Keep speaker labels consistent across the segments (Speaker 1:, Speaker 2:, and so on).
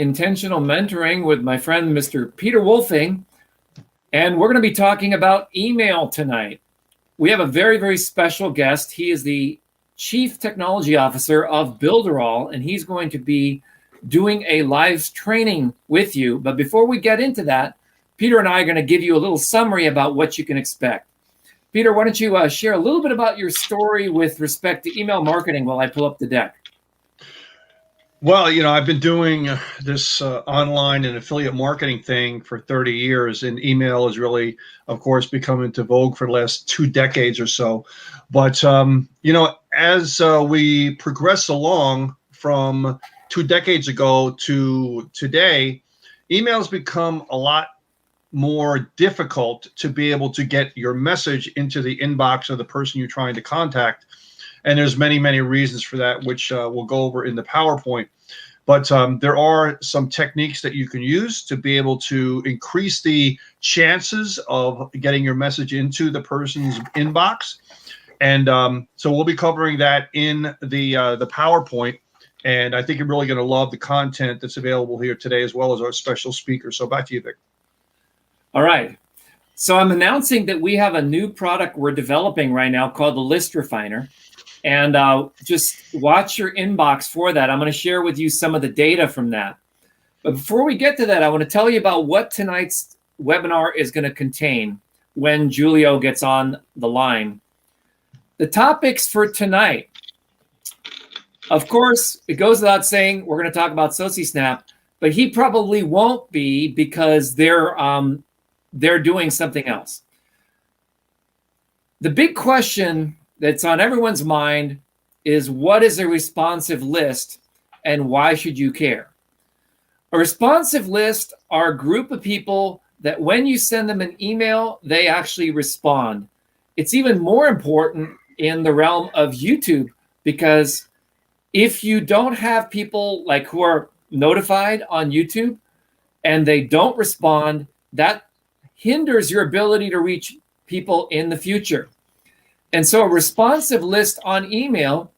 Speaker 1: Intentional Mentoring with my friend, Mr. Peter Wolfing. And we're going to be talking about email tonight. We have a very, very special guest. He is the Chief Technology Officer of Builderall, and he's going to be doing a live training with you. But before we get into that, Peter and I are going to give you a little summary about what you can expect. Peter, why don't you share a little bit about your story with respect to email marketing while I pull up the deck?
Speaker 2: Well, I've been doing this online and affiliate marketing thing for 30 years, and email has really, of course, become into vogue for the last 2 decades or so. But, as we progress along from 2 decades ago to today, email's become a lot more difficult to be able to get your message into the inbox of the person you're trying to contact. And there's many, many reasons for that, which we'll go over in the PowerPoint. But there are some techniques that you can use to be able to increase the chances of getting your message into the person's inbox. And so we'll be covering that in the PowerPoint. And I think you're really going to love the content that's available here today, as well as our special speaker. So back to you, Vic.
Speaker 1: All right. So I'm announcing that we have a new product we're developing right now called the List Refiner. And just watch your inbox for that. I'm going to share with you some of the data from that. But before we get to that, I want to tell you about what tonight's webinar is going to contain when Julio gets on the line. The topics for tonight, of course, it goes without saying, we're going to talk about SociSnap, but he probably won't be because they're doing something else. The big question that's on everyone's mind is, what is a responsive list and why should you care? A responsive list are a group of people that when you send them an email, they actually respond. It's even more important in the realm of YouTube, because if you don't have people like who are notified on YouTube and they don't respond, that hinders your ability to reach people in the future. And so a responsive list on email,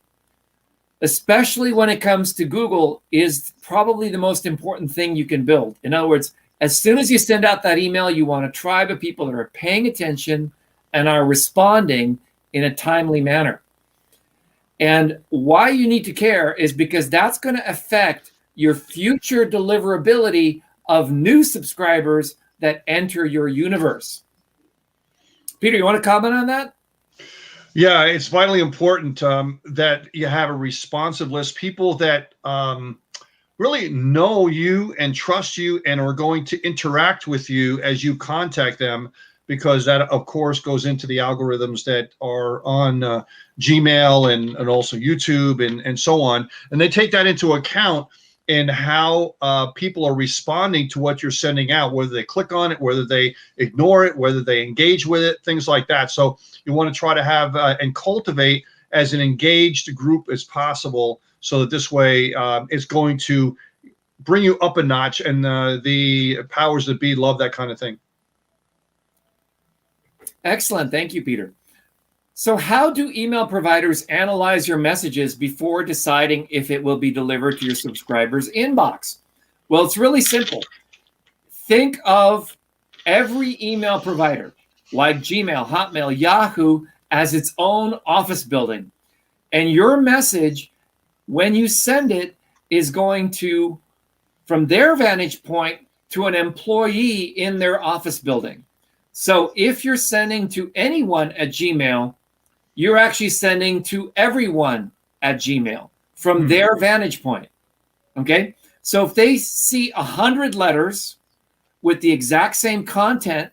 Speaker 1: especially when it comes to Google, is probably the most important thing you can build. In other words, as soon as you send out that email, you want a tribe of people that are paying attention and are responding in a timely manner. And why you need to care is because that's going to affect your future deliverability of new subscribers that enter your universe. Peter, you want to comment on that?
Speaker 2: Yeah, it's vitally important that you have a responsive list, people that really know you and trust you and are going to interact with you as you contact them, because that, of course, goes into the algorithms that are on Gmail and also YouTube and so on. And they take that into account in how people are responding to what you're sending out, whether they click on it, whether they ignore it, whether they engage with it, things like that. So you want to try to have and cultivate as an engaged group as possible, so that this way it's going to bring you up a notch, and the powers that be love that kind of thing.
Speaker 1: Excellent. Thank you, Peter. So how do email providers analyze your messages before deciding if it will be delivered to your subscribers' inbox? Well, it's really simple. Think of every email provider, like Gmail, Hotmail, Yahoo, as its own office building. And your message, when you send it, is going to, from their vantage point, to an employee in their office building. So if you're sending to anyone at Gmail, you're actually sending to everyone at Gmail from their vantage point. Okay? So if they see 100 letters with the exact same content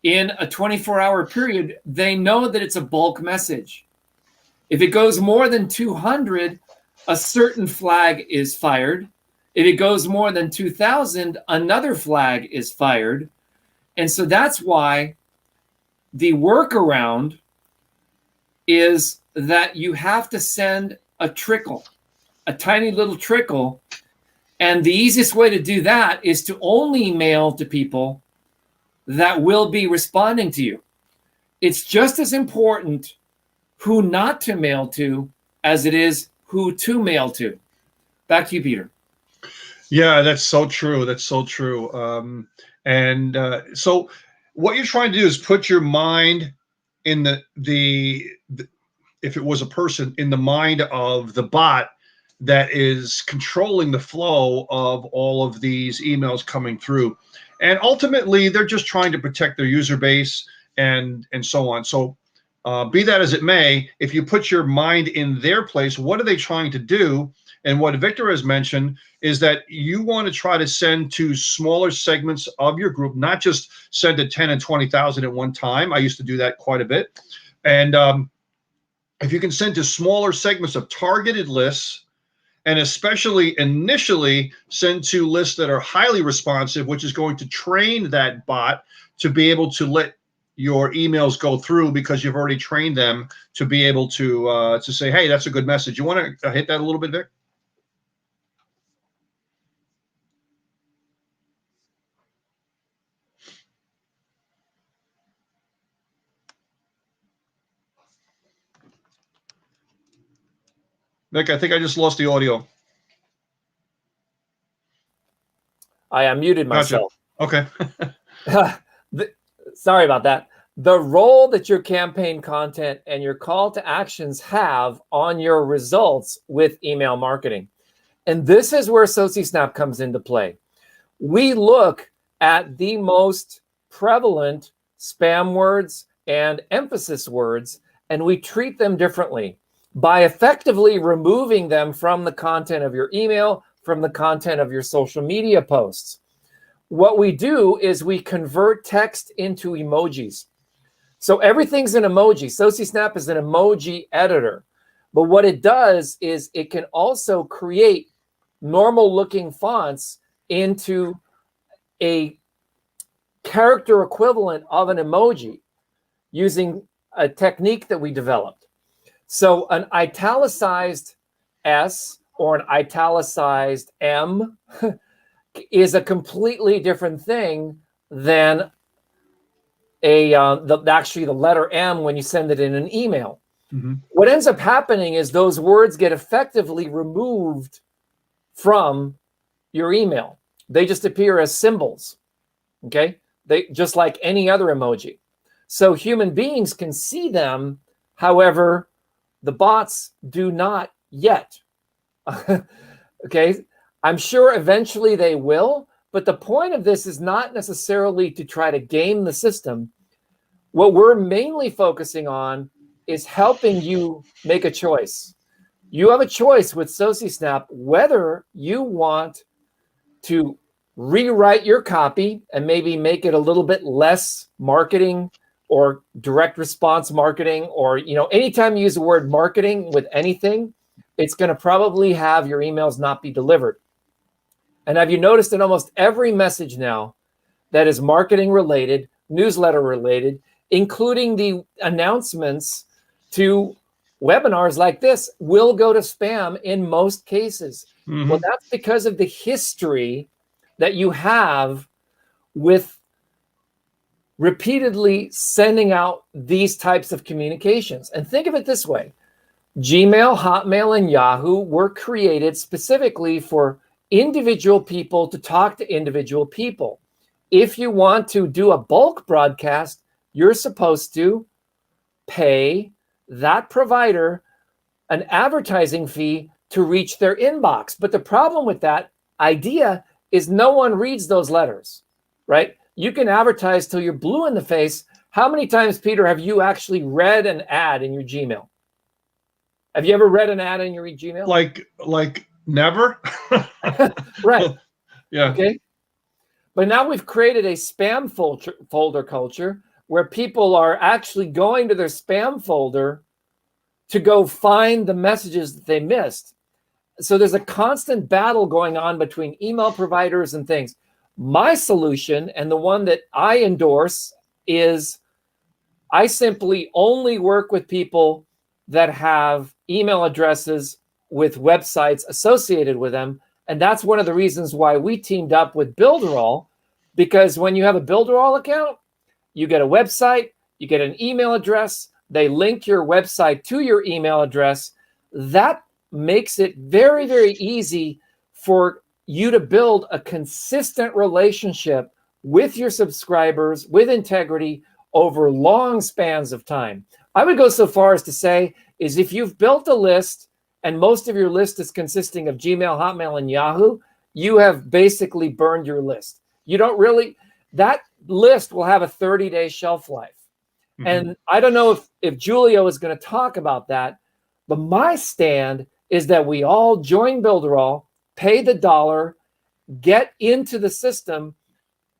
Speaker 1: in a 24-hour period, they know that it's a bulk message. If it goes more than 200, a certain flag is fired. If it goes more than 2,000, another flag is fired. And so that's why the workaround is that you have to send a trickle, a tiny little trickle. And the easiest way to do that is to only mail to people that will be responding to you. It's just as important who not to mail to as it is who to mail to. Back to you, Peter.
Speaker 2: Yeah, that's so true. That's so true. So what you're trying to do is put your mind in the if it was a person, in the mind of the bot that is controlling the flow of all of these emails coming through. And ultimately, they're just trying to protect their user base and so on. So be that as it may, if you put your mind in their place, what are they trying to do? And what Victor has mentioned is that you want to try to send to smaller segments of your group, not just send to 10 and 20,000 at one time. I used to do that quite a bit. And if you can send to smaller segments of targeted lists, and especially initially send to lists that are highly responsive, which is going to train that bot to be able to let your emails go through because you've already trained them to be able to say, hey, that's a good message. You want to hit that a little bit, Vic? Vic, I think I just lost the audio.
Speaker 1: I unmuted
Speaker 2: Gotcha.
Speaker 1: myself.
Speaker 2: Okay.
Speaker 1: Sorry about that. The role that your campaign content and your call to actions have on your results with email marketing. And this is where SociSnap comes into play. We look at the most prevalent spam words and emphasis words, and we treat them differently by effectively removing them from the content of your email, from the content of your social media posts. What we do is we convert text into emojis. So everything's an emoji. SociSnap is an emoji editor. But what it does is it can also create normal looking fonts into a character equivalent of an emoji using a technique that we developed. So an italicized S or an italicized M is a completely different thing than actually the letter M when you send it in an email. Mm-hmm. What ends up happening is those words get effectively removed from your email. They just appear as symbols, okay? They just like any other emoji. So human beings can see them, however, the bots do not yet. Okay, I'm sure eventually they will, but the point of this is not necessarily to try to game the system. What we're mainly focusing on is helping you make a choice. You have a choice with SociSnap whether you want to rewrite your copy and maybe make it a little bit less marketing or direct response marketing, or anytime you use the word marketing with anything, it's going to probably have your emails not be delivered. And have you noticed in almost every message now that is marketing related, newsletter related, including the announcements to webinars like this, will go to spam in most cases? Mm-hmm. Well, that's because of the history that you have with repeatedly sending out these types of communications. And think of it this way. Gmail, Hotmail, and Yahoo were created specifically for individual people to talk to individual people. If you want to do a bulk broadcast, you're supposed to pay that provider an advertising fee to reach their inbox. But the problem with that idea is no one reads those letters, right? You can advertise till you're blue in the face. How many times, Peter, have you actually read an ad in your Gmail? Have you ever read an ad in your Gmail?
Speaker 2: Like never.
Speaker 1: Right.
Speaker 2: Yeah.
Speaker 1: Okay. But now we've created a spam folder culture where people are actually going to their spam folder to go find the messages that they missed. So there's a constant battle going on between email providers and things. My solution, and the one that I endorse, is I simply only work with people that have email addresses with websites associated with them. And that's one of the reasons why we teamed up with Builderall, because when you have a Builderall account, you get a website, you get an email address, they link your website to your email address. That makes it very, very easy for you to build a consistent relationship with your subscribers with integrity over long spans of time. I would go so far as to say is if you've built a list and most of your list is consisting of Gmail, Hotmail, and Yahoo, you have basically burned your list. You don't really, that list will have a 30-day shelf life. Mm-hmm. And I don't know if Julio is going to talk about that, but my stand is that we all join Builderall, pay the $1, get into the system.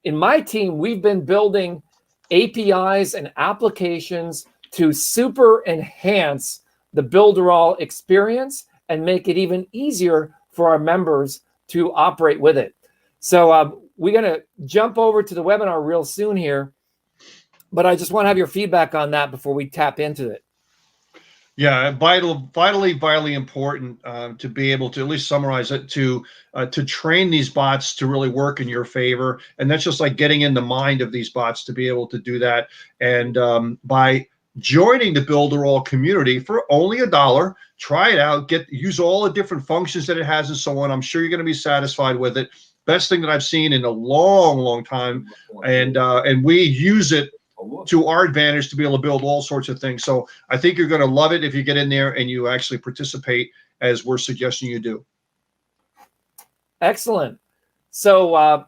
Speaker 1: In my team, we've been building APIs and applications to super enhance the Builderall experience and make it even easier for our members to operate with it. So we're going to jump over to the webinar real soon here, but I just want to have your feedback on that before we tap into it.
Speaker 2: Yeah, vitally important to be able to at least summarize it, to train these bots to really work in your favor. And that's just like getting in the mind of these bots to be able to do that. And by joining the Builderall community for only $1, try it out, use all the different functions that it has and so on. I'm sure you're going to be satisfied with it. Best thing that I've seen in a long time. And we use it to our advantage to be able to build all sorts of things. So I think you're going to love it if you get in there and you actually participate as we're suggesting you do.
Speaker 1: Excellent. So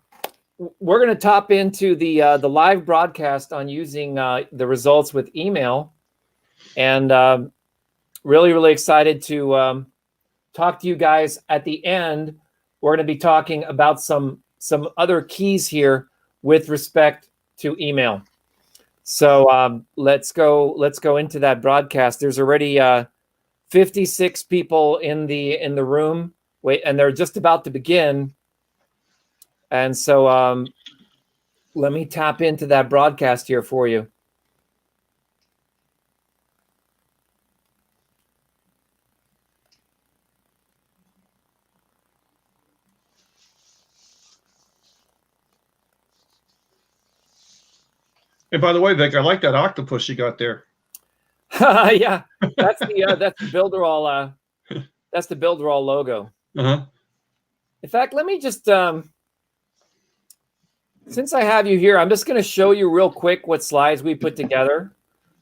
Speaker 1: we're going to top into the live broadcast on using the results with email, and really excited to talk to you guys at the end. We're going to be talking about some other keys here with respect to email. So let's go into that broadcast. There's already 56 people in the room. Wait, and they're just about to begin. And so let me tap into that broadcast here for you.
Speaker 2: And by the way, Vic, I like that octopus you got there.
Speaker 1: Yeah, that's the Builderall that's the Builderall logo.
Speaker 2: Uh-huh.
Speaker 1: In fact, let me just since I have you here, I'm just going to show you real quick what slides we put together,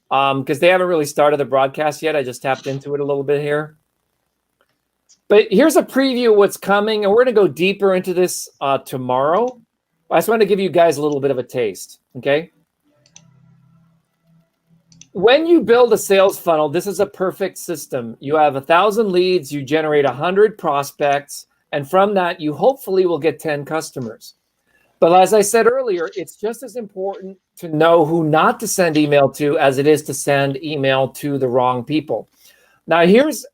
Speaker 1: because they haven't really started the broadcast yet. I just tapped into it a little bit here. But here's a preview of what's coming, and we're going to go deeper into this tomorrow. I just want to give you guys a little bit of a taste, okay? When you build a sales funnel, this is a perfect system. You have 1,000 leads, you generate 100 prospects, and from that, you hopefully will get 10 customers. But as I said earlier, it's just as important to know who not to send email to as it is to send email to the wrong people. Now, here's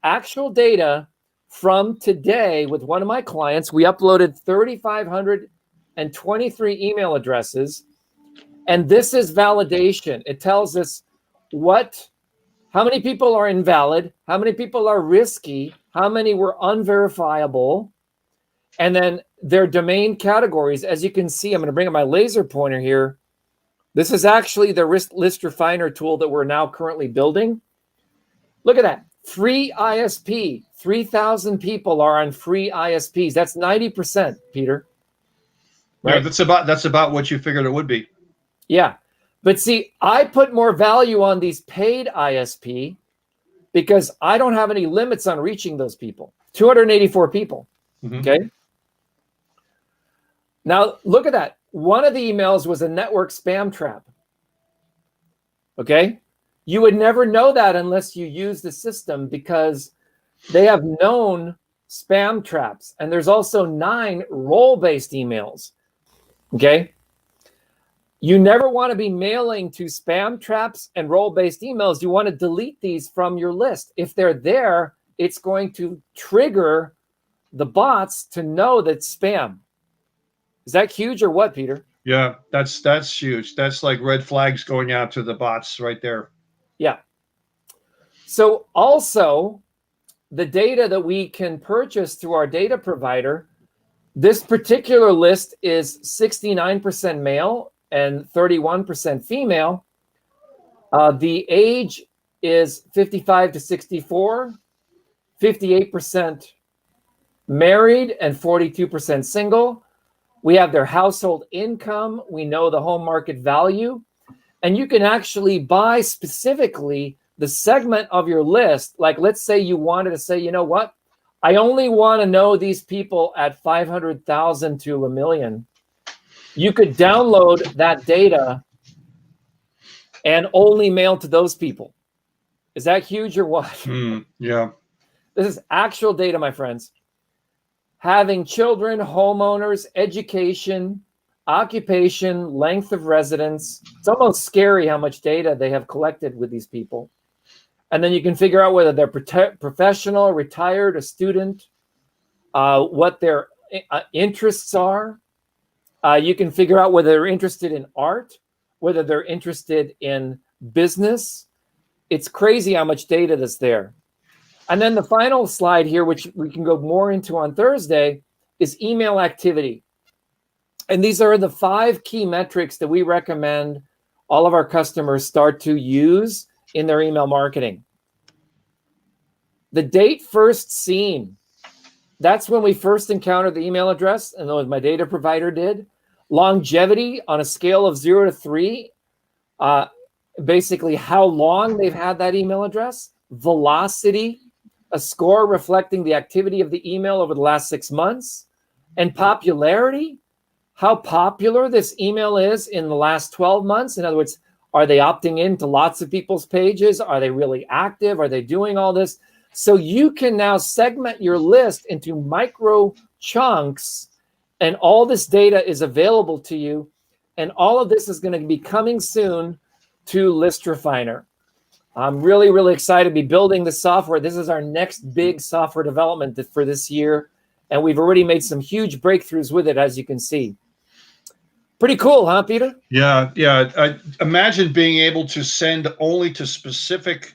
Speaker 1: actual data from today with one of my clients. We uploaded 3,523 email addresses, and this is validation. It tells us how many people are invalid, how many people are risky, how many were unverifiable, and then their domain categories. As you can see, I'm going to bring up my laser pointer here. This is actually the list refiner tool that we're now currently building. Look at that. Free ISP. 3,000 people are on free ISPs. That's 90%, Peter.
Speaker 2: Right? Yeah, that's about what you figured it would be.
Speaker 1: Yeah. But see, I put more value on these paid ISP because I don't have any limits on reaching those people. 284 people. Mm-hmm. Okay. Now, look at that. One of the emails was a network spam trap. Okay. You would never know that unless you use the system, because they have known spam traps. And there's also 9 role-based emails. Okay. You never want to be mailing to spam traps and role-based emails. You want to delete these from your list. If they're there, it's going to trigger the bots to know that spam. Is that huge or what, Peter?
Speaker 2: Yeah, that's huge. That's like red flags going out to the bots right there.
Speaker 1: Yeah. So also, the data that we can purchase through our data provider, this particular list is 69% male and 31% female. The age is 55 to 64, 58% married and 42% single. We have their household income. We know the home market value. And you can actually buy specifically the segment of your list. Like, let's say you wanted to say, you know what? I only want to know these people at 500,000 to a million. You could download that data and only mail to those people. Is that huge or what?
Speaker 2: Yeah.
Speaker 1: This is actual data, my friends. Having children, homeowners, education, occupation, length of residence. It's almost scary how much data they have collected with these people. And then you can figure out whether they're professional, retired, a student, what their interests are. You can figure out whether they're interested in art, whether they're interested in business. It's crazy how much data that's there. And then the final slide here, which we can go more into on Thursday, is email activity. And these are the 5 key metrics that we recommend all of our customers start to use in their email marketing. The date first seen, that's when we first encountered the email address, and what my data provider did. Longevity on a scale of 0 to 3, basically how long they've had that email address. Velocity, a score reflecting the activity of the email over the last 6 months. And popularity, how popular this email is in the last 12 months. In other words, are they opting into lots of people's pages? Are they really active? Are they doing all this? So you can now segment your list into micro chunks, and all this data is available to you. And all of this is going to be coming soon to List Refiner. I'm really, really excited to be building the software. This is our next big software development for this year. And we've already made some huge breakthroughs with it, as you can see. Pretty cool, huh, Peter?
Speaker 2: Yeah. I imagine being able to send only to specific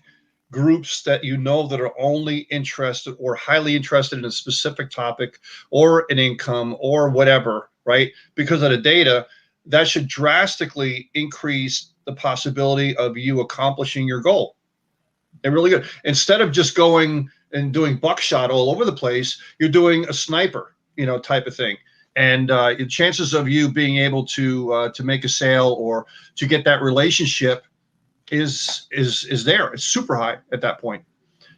Speaker 2: groups that you know that are only interested or highly interested in a specific topic or an income or whatever, right? Because of the data, that should drastically increase the possibility of you accomplishing your goal. And really good. Instead of just going and doing buckshot all over the place, you're doing a sniper, type of thing. And the chances of you being able to make a sale or to get that relationship is there. It's super high at that point.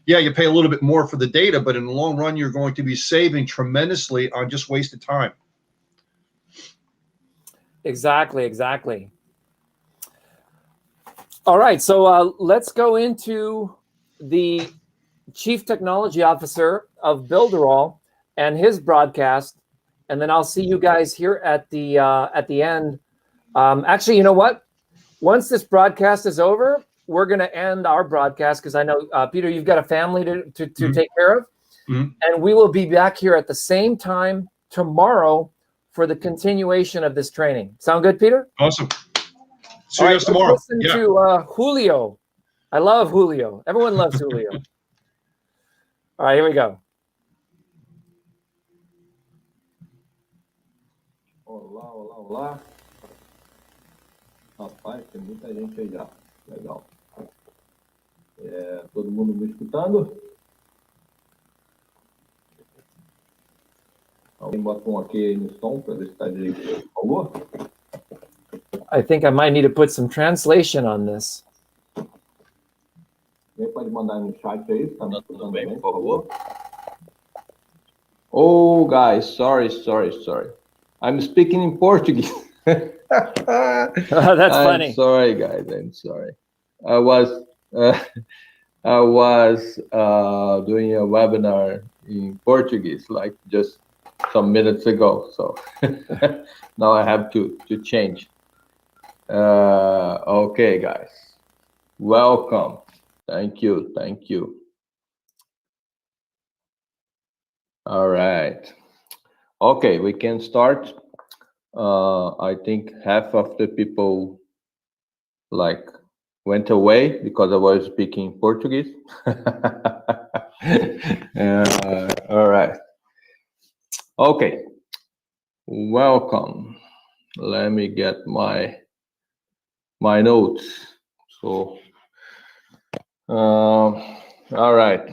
Speaker 2: Yeah, you pay a little bit more for the data, but in the long run, you're going to be saving tremendously on just wasted time.
Speaker 1: Exactly. All right, so let's go into the Chief Technology Officer of Builderall and his broadcast, and then I'll see you guys here at the end. Actually, you know what? Once this broadcast is over, we're going to end our broadcast because I know, Peter, you've got a family to take care of. And we will be back here at the same time tomorrow for the continuation of this training. Sound good, Peter?
Speaker 2: Awesome. See you guys tomorrow.
Speaker 1: Listen to Julio. I love Julio. Everyone loves Julio. All right, here we go.
Speaker 3: Olá. Rapaz, tem muita gente aí já. Legal. Todo mundo me escutando? Alguém bota aqui no som para ver se está direito, por favor?
Speaker 1: I think I might need to put some translation on this.
Speaker 3: Alguém pode mandar no chat aí, tá me escutando bem, por favor? Oh, guys, sorry. I'm speaking in Portuguese.
Speaker 1: That's funny.
Speaker 3: I'm sorry, guys. I'm sorry. I was doing a webinar in Portuguese, like just some minutes ago. So now I have to change. Okay, guys. Welcome. Thank you. All right. Okay, we can start. I think half of the people went away because I was speaking Portuguese. All right. Okay. Welcome. Let me get my notes. So, all right.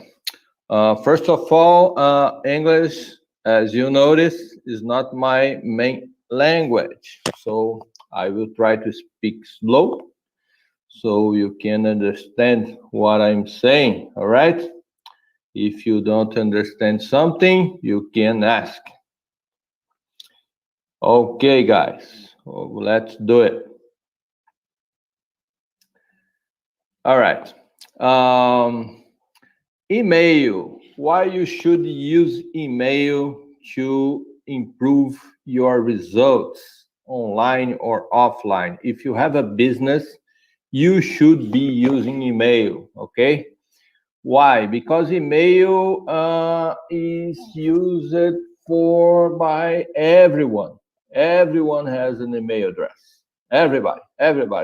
Speaker 3: First of all, English as you notice, is not my main language. So I will try to speak slow so you can understand what I'm saying, all right? If you don't understand something, you can ask. Okay, guys, let's do it. All right. Email. Why you should use email to improve your results online or offline. If you have a business, you should be using email, okay? Why? Because email is used for by everyone. Everyone has an email address. Everybody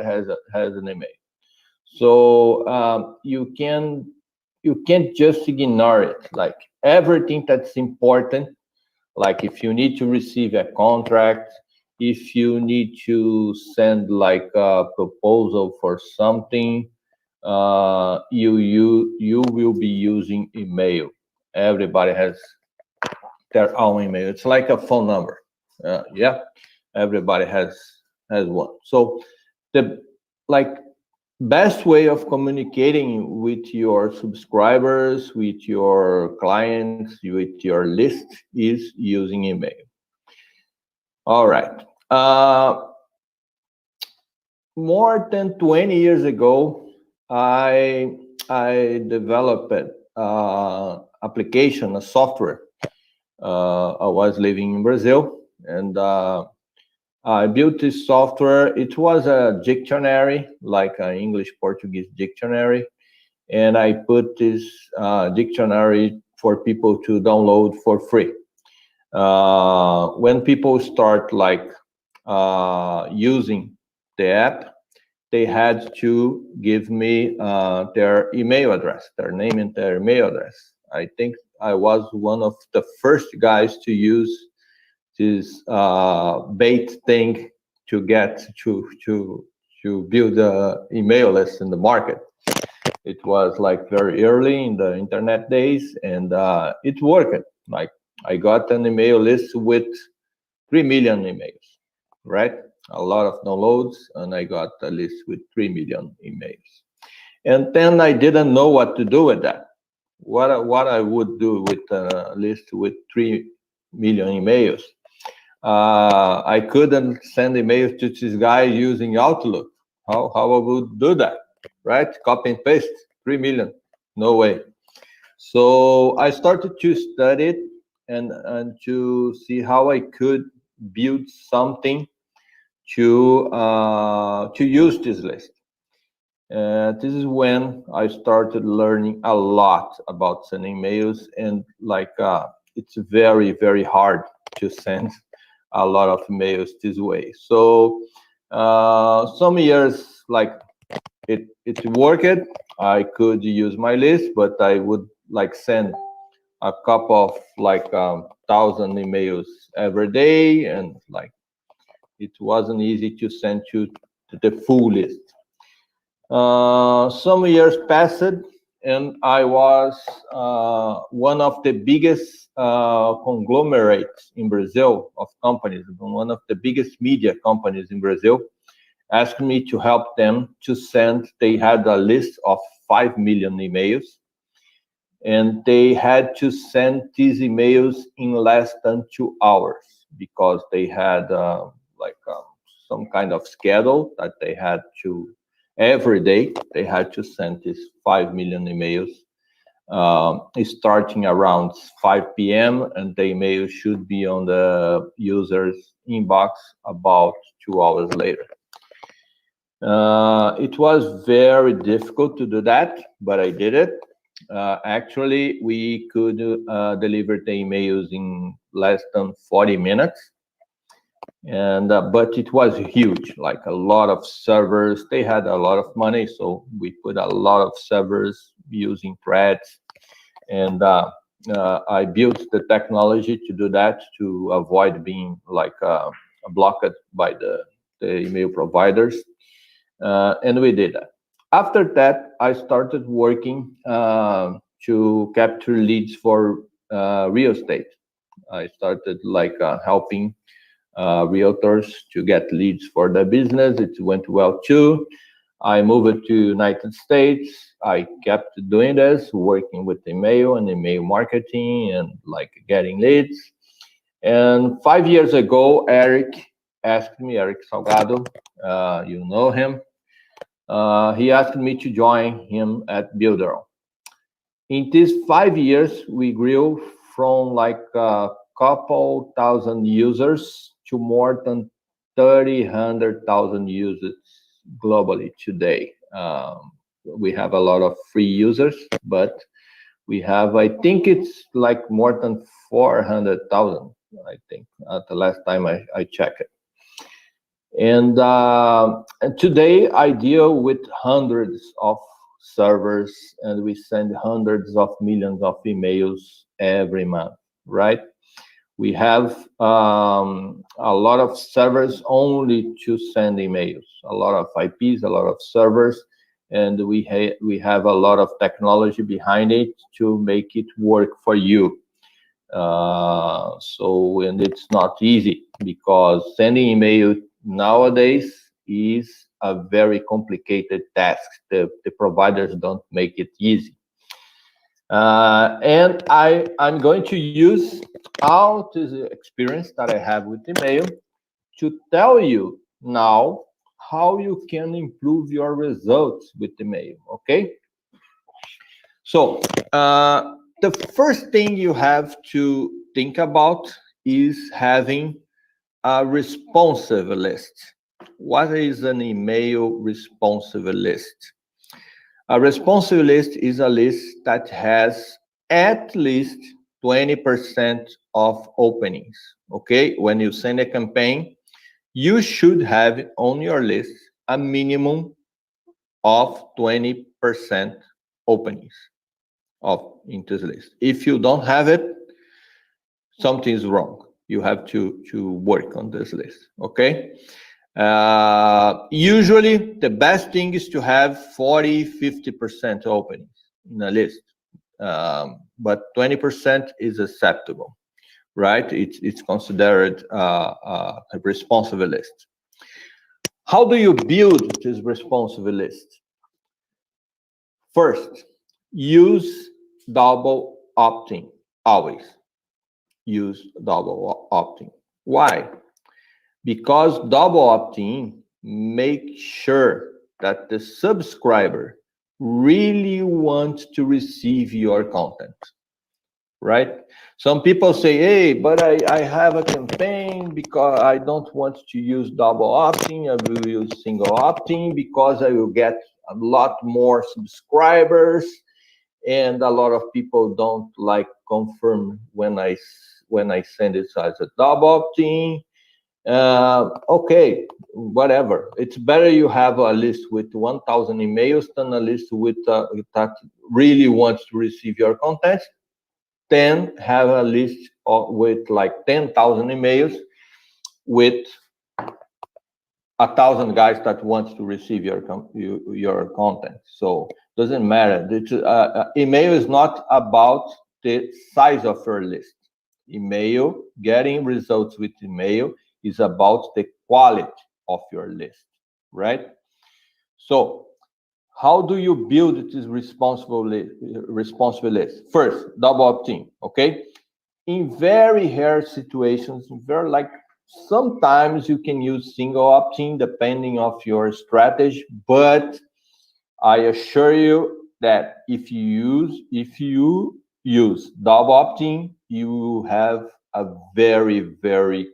Speaker 3: has an email. So you can't just ignore it. Like everything that's important, like if you need to receive a contract, if you need to send like a proposal for something, you will be using email. Everybody has their own email. It's like a phone number. Yeah, everybody has one. So the like best way of communicating with your subscribers, with your clients, with your list is using email. All right. More than 20 years ago, I developed application, a software. I was living in Brazil, and I built this software. It was a dictionary, like an English-Portuguese dictionary, and I put this dictionary for people to download for free. When people start like using the app, they had to give me their email address, their name and their email address. I think I was one of the first guys to use this bait thing to get to build a email list in the market. It was like very early in the internet days, and it worked. Like I got an email list with 3 million emails, right? A lot of downloads, and I got a list with 3 million emails. And then I didn't know what to do with that. What I would do with a list with 3 million emails. I couldn't send emails to this guy using Outlook. How I would do that, right? Copy and paste, 3 million, no way. So I started to study it and to see how I could build something to use this list. This is when I started learning a lot about sending mails, and like it's very hard to send a lot of mails this way. So some years like it worked. I could use my list, but I would like send a couple of like 1,000 emails every day, and like it wasn't easy to send to the full list. Some years passed, and I was one of the biggest conglomerates in Brazil of companies, one of the biggest media companies in Brazil, asked me to help them to send. They had a list of 5 million emails, and they had to send these emails in less than 2 hours because they had some kind of schedule that they had to every day they had to send these 5 million emails starting around 5 p.m. and the email should be on the user's inbox about 2 hours later. It was very difficult to do that, but I did it. Actually, we could deliver the emails in less than 40 minutes. And but it was huge, like a lot of servers. They had a lot of money, so we put a lot of servers using threads, and I built the technology to do that to avoid being like blocked by the email providers, and we did that. After that, I started working to capture leads for real estate. I started like helping realtors to get leads for their business. It went well too. I moved to United States. I kept doing this, working with email and email marketing and like getting leads. And 5 years ago, Eric asked me, Eric Salgado, you know him. He asked me to join him at Builder. In these 5 years, we grew from like a couple thousand users to more than 100,000 users globally today. We have a lot of free users, but we have, I think it's like more than 400,000, I think, at the last time I checked it. And today I deal with hundreds of servers, and we send hundreds of millions of emails every month, right? We have a lot of servers only to send emails, a lot of IPs, a lot of servers, and we have a lot of technology behind it to make it work for you. And it's not easy, because sending email nowadays is a very complicated task. The providers don't make it easy. And I'm going to use all this experience that I have with email to tell you now how you can improve your results with email, okay? So the first thing you have to think about is having a responsive list. What is an email responsive list? A responsive list is a list that has at least 20% of openings, okay? When you send a campaign, you should have on your list a minimum of 20% openings in this list. If you don't have it, something is wrong. You have to work on this list, okay? Usually, the best thing is to have 40-50% openings in a list, but 20% is acceptable, right? It's considered a responsive list. How do you build this responsive list? First, use double opt-in, always. Use double opt-in. Why? Because double opt-in makes sure that the subscriber really wants to receive your content, right? Some people say, hey, but I have a campaign because I don't want to use double opt-in. I will use single opt-in because I will get a lot more subscribers, and a lot of people don't like confirm when I send it as a double opt-in. Okay, whatever. It's better you have a list with 1,000 emails than a list with that really wants to receive your content, than have a list with like 10,000 emails with 1,000 guys that wants to receive your content. So doesn't matter. Email is not about the size of your list. Email, getting results with email is about the quality of your list, right? So how do you build this responsible list? First, double opt-in, okay? In very rare situations, sometimes you can use single opt-in depending of your strategy, but I assure you that if you use double opt-in, you have a very, very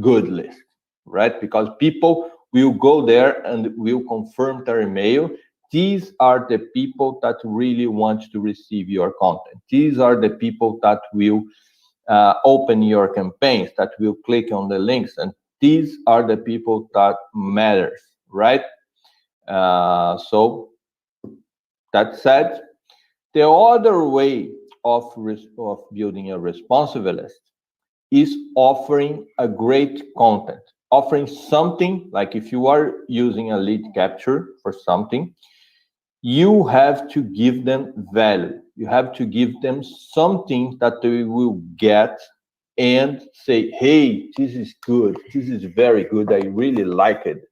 Speaker 3: good list, right? Because people will go there and will confirm their email. These are the people that really want to receive your content. These are the people that will open your campaigns, that will click on the links, and these are the people that matters, right? So that said, the other way of building a responsive list is offering a great content, offering something. Like if you are using a lead capture for something, you have to give them value. You have to give them something that they will get and say, hey, this is good, this is very good, I really like it,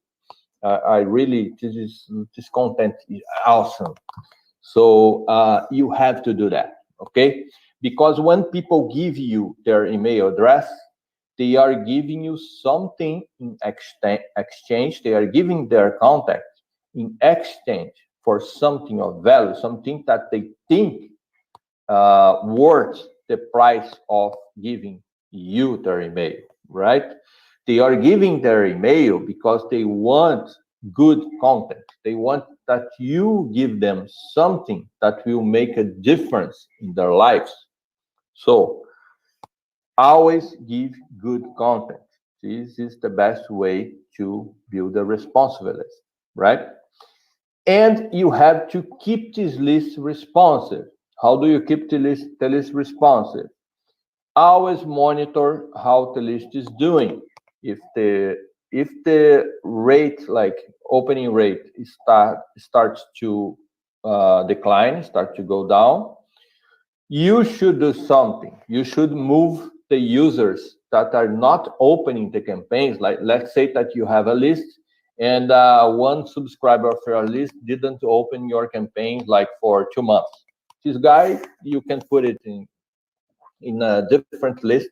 Speaker 3: I really, this content is awesome. So you have to do that, okay? Because when people give you their email address, they are giving you something in exchange. They are giving their contact in exchange for something of value, something that they think worth the price of giving you their email, right? They are giving their email because they want good content. They want that you give them something that will make a difference in their lives. So always give good content. This is the best way to build a responsive list, right? And you have to keep this list responsive. How do you keep the list responsive? Always monitor how the list is doing. If the rate, like opening rate, starts to decline, start to go down, you should do something. You should move the users that are not opening the campaigns. Like, let's say that you have a list and one subscriber of your list didn't open your campaign like for 2 months. This guy, you can put it in a different list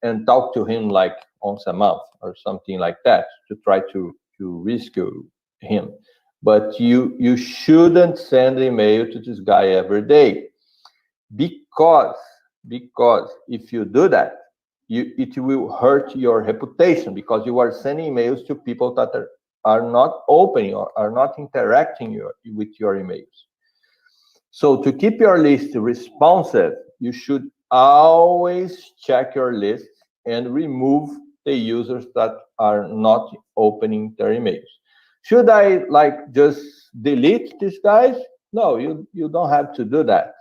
Speaker 3: and talk to him like once a month or something like that to try to rescue him. But you shouldn't send email to this guy every day, because if you do that, it will hurt your reputation, because you are sending emails to people that are not opening or are not interacting with your emails. So to keep your list responsive, you should always check your list and remove the users that are not opening their emails. Should I like just delete these guys? No, you don't have to do that.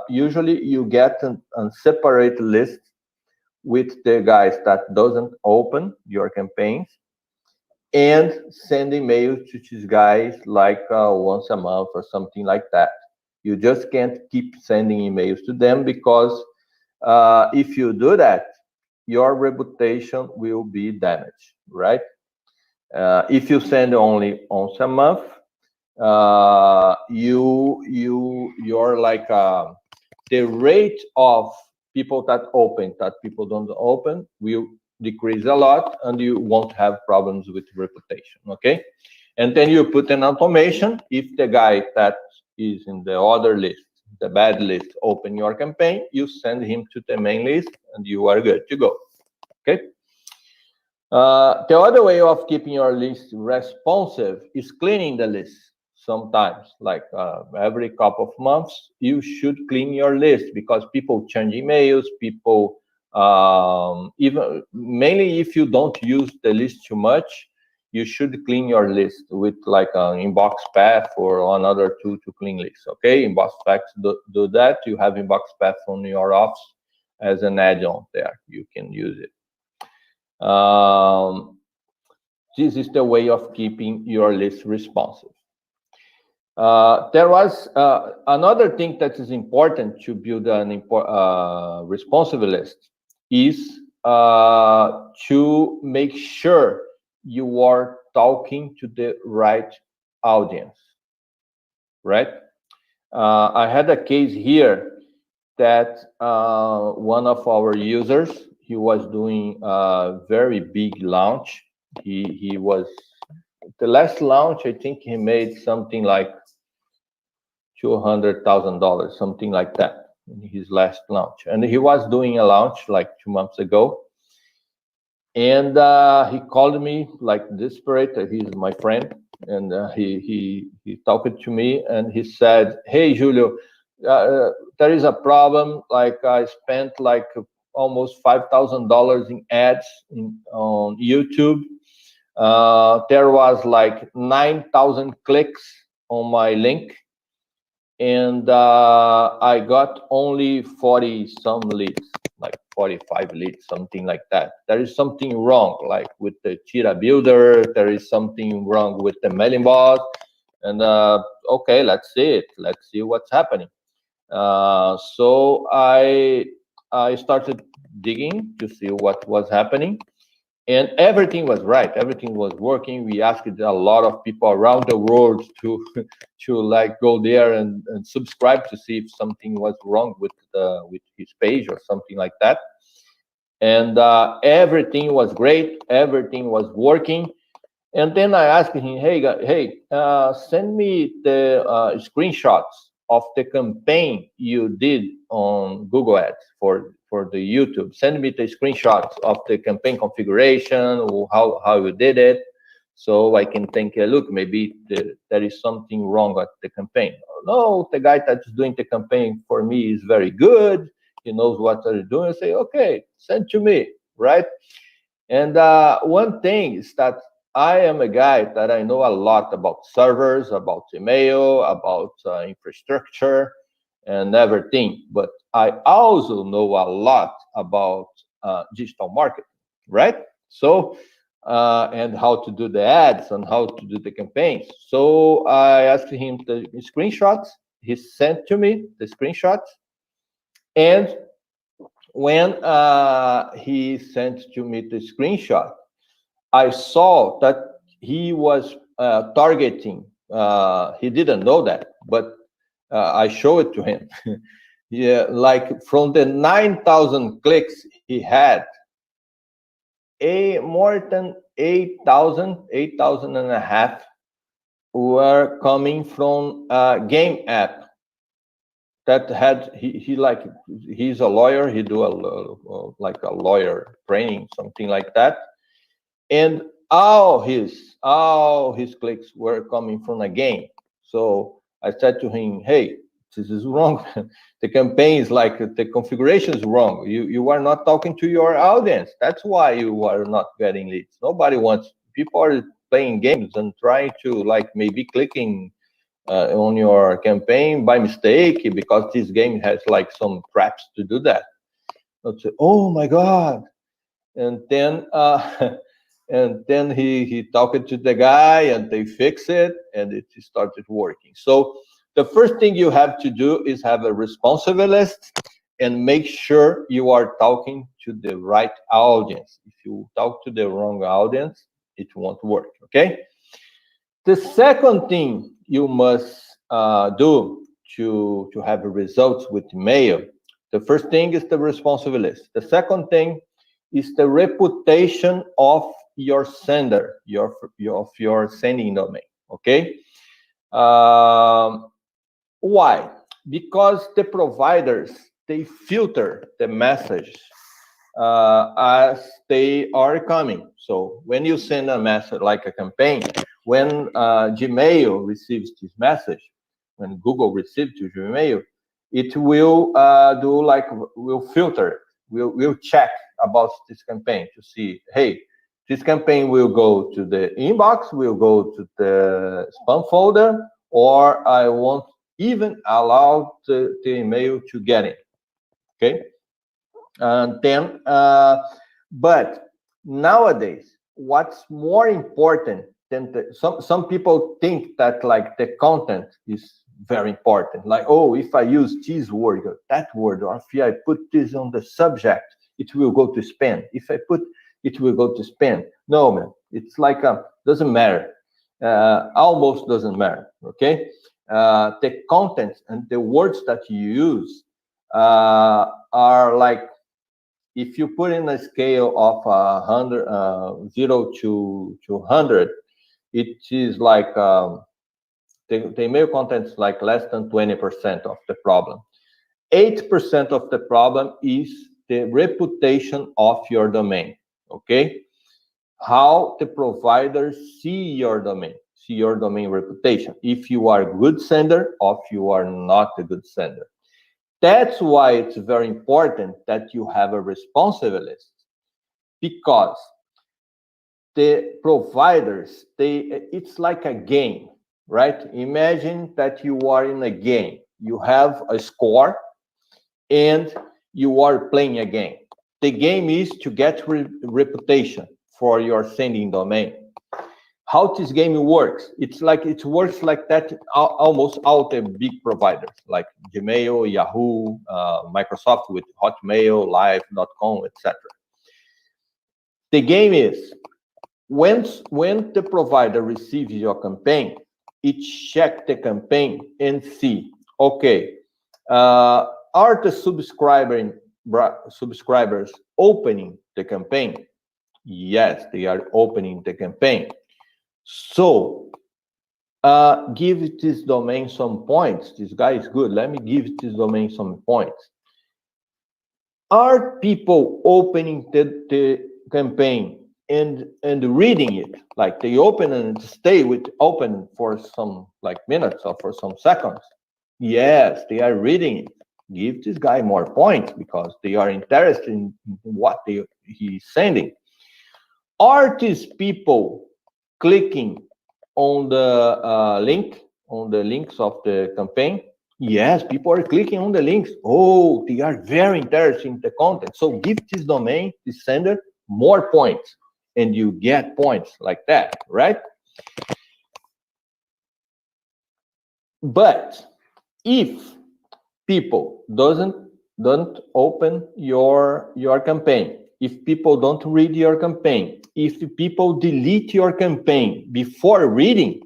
Speaker 3: Usually you get a separate list with the guys that doesn't open your campaigns, and send emails to these guys like once a month or something like that. You just can't keep sending emails to them, because if you do that, your reputation will be damaged, right? If you send only once a month, you're like the rate of people that open, that people don't open, will decrease a lot, and you won't have problems with reputation, okay? And then you put an automation. If the guy that is in the other list, the bad list, open your campaign, you send him to the main list, and you are good to go, okay? The other way of keeping your list responsive is cleaning the list. Sometimes, like every couple of months, you should clean your list, because people change emails, people even mainly if you don't use the list too much, you should clean your list with like an inbox path or another tool to clean lists, okay? Inbox path do that. You have inbox path on your office as an add-on there, you can use it. This is the way of keeping your list responsive. There was another thing that is important to build an responsive list, is to make sure you are talking to the right audience, right? I had a case here that one of our users, he was doing a very big launch. He was, the last launch, I think he made something like $200,000, something like that, in his last launch. And he was doing a launch like 2 months ago. And he called me like desperate. He's my friend. And he talked to me, and he said, hey, Julio, there is a problem. Like I spent like almost $5,000 in ads on YouTube. There was like 9,000 clicks on my link, and I got only 40 some leads, like 45 leads, something like that. There is something wrong, like with the Cheetah Builder. There is something wrong with the MailingBoss. And okay, let's see it. Let's see what's happening. So I I started digging to see what was happening, and everything was right. Everything was working. We asked a lot of people around the world to to like go there and subscribe to see if something was wrong with his page or something like that. And everything was great. Everything was working. And then I asked him, hey, send me the screenshots of the campaign you did on Google Ads for the YouTube. Send me the screenshots of the campaign configuration, or how you did it, so I can take a look. Maybe there is something wrong at the campaign. No, the guy that's doing the campaign for me is very good. He knows what they're doing. I say, okay, send to me, right? And one thing is that I am a guy that I know a lot about servers, about email, about infrastructure, and everything. But I also know a lot about digital marketing, right? So, and how to do the ads and how to do the campaigns. So I asked him the screenshots. He sent to me the screenshots, and when he sent to me the screenshot, I saw that he was targeting. He didn't know that, but I showed it to him. Yeah, like from the 9,000 clicks he had, more than 8,000 and a half were coming from a game app that had he's a lawyer. He do like a lawyer training, something like that, and all his clicks were coming from a game. So I said to him, hey, this is wrong. The campaign is like the configuration is wrong. You are not talking to your audience. That's why you are not getting leads. Nobody wants, people are playing games and trying to like maybe clicking on your campaign by mistake, because this game has like some traps to do that. I'd say, oh my God. And then and then he talked to the guy and they fixed it and it started working. So the first thing you have to do is have a responsive list and make sure you are talking to the right audience. If you talk to the wrong audience, it won't work, okay? The second thing you must do to have results with mail, the first thing is the responsive list. The second thing is the reputation of your sender, of your sending domain, okay? Why? Because the providers, they filter the messages as they are coming. So when you send a message like a campaign, when Gmail receives this message, when Google receives to Gmail, it will will filter it. We'll check about this campaign to see, hey, this campaign will go to the inbox, will go to the spam folder, or I won't even allow the email to get in, okay? And then, but nowadays, what's more important than some people think that like the content is very important. Like, oh, if I use this word or that word, or if I put this on the subject, it will go to spam. If I put, it will go to spam. No, man, it's like doesn't matter. Almost doesn't matter. Okay, the content and the words that you use are like, if you put in a scale of 0 to 100, it is like the email content is like less than 20% of the problem. 8% of the problem is the reputation of your domain, okay? How the providers see your domain reputation. If you are a good sender or if you are not a good sender. That's why it's very important that you have a responsive list, because the providers, it's like a game, right? Imagine that you are in a game. You have a score and you are playing a game. The game is to get reputation for your sending domain. how this game works. It works like that almost all the big providers like Gmail, Yahoo, Microsoft with Hotmail, Live.com, etc. The game is when the provider receives your campaign, it checks the campaign and see, okay, are the subscribers opening the campaign? Yes, they are opening the campaign. So give this domain some points. This guy is good. Let me give this domain some points. Are people opening the campaign and reading it? Like they open and stay open for some minutes or for some seconds? Yes, they are reading it. Give this guy more points because they are interested in what he's sending. Are these people clicking on the links of the campaign? Yes, people are clicking on the links. Oh, they are very interested in the content. So give this domain, this sender, more points, and you get points like that, right? But if people don't open your campaign, if people don't read your campaign, if people delete your campaign before reading,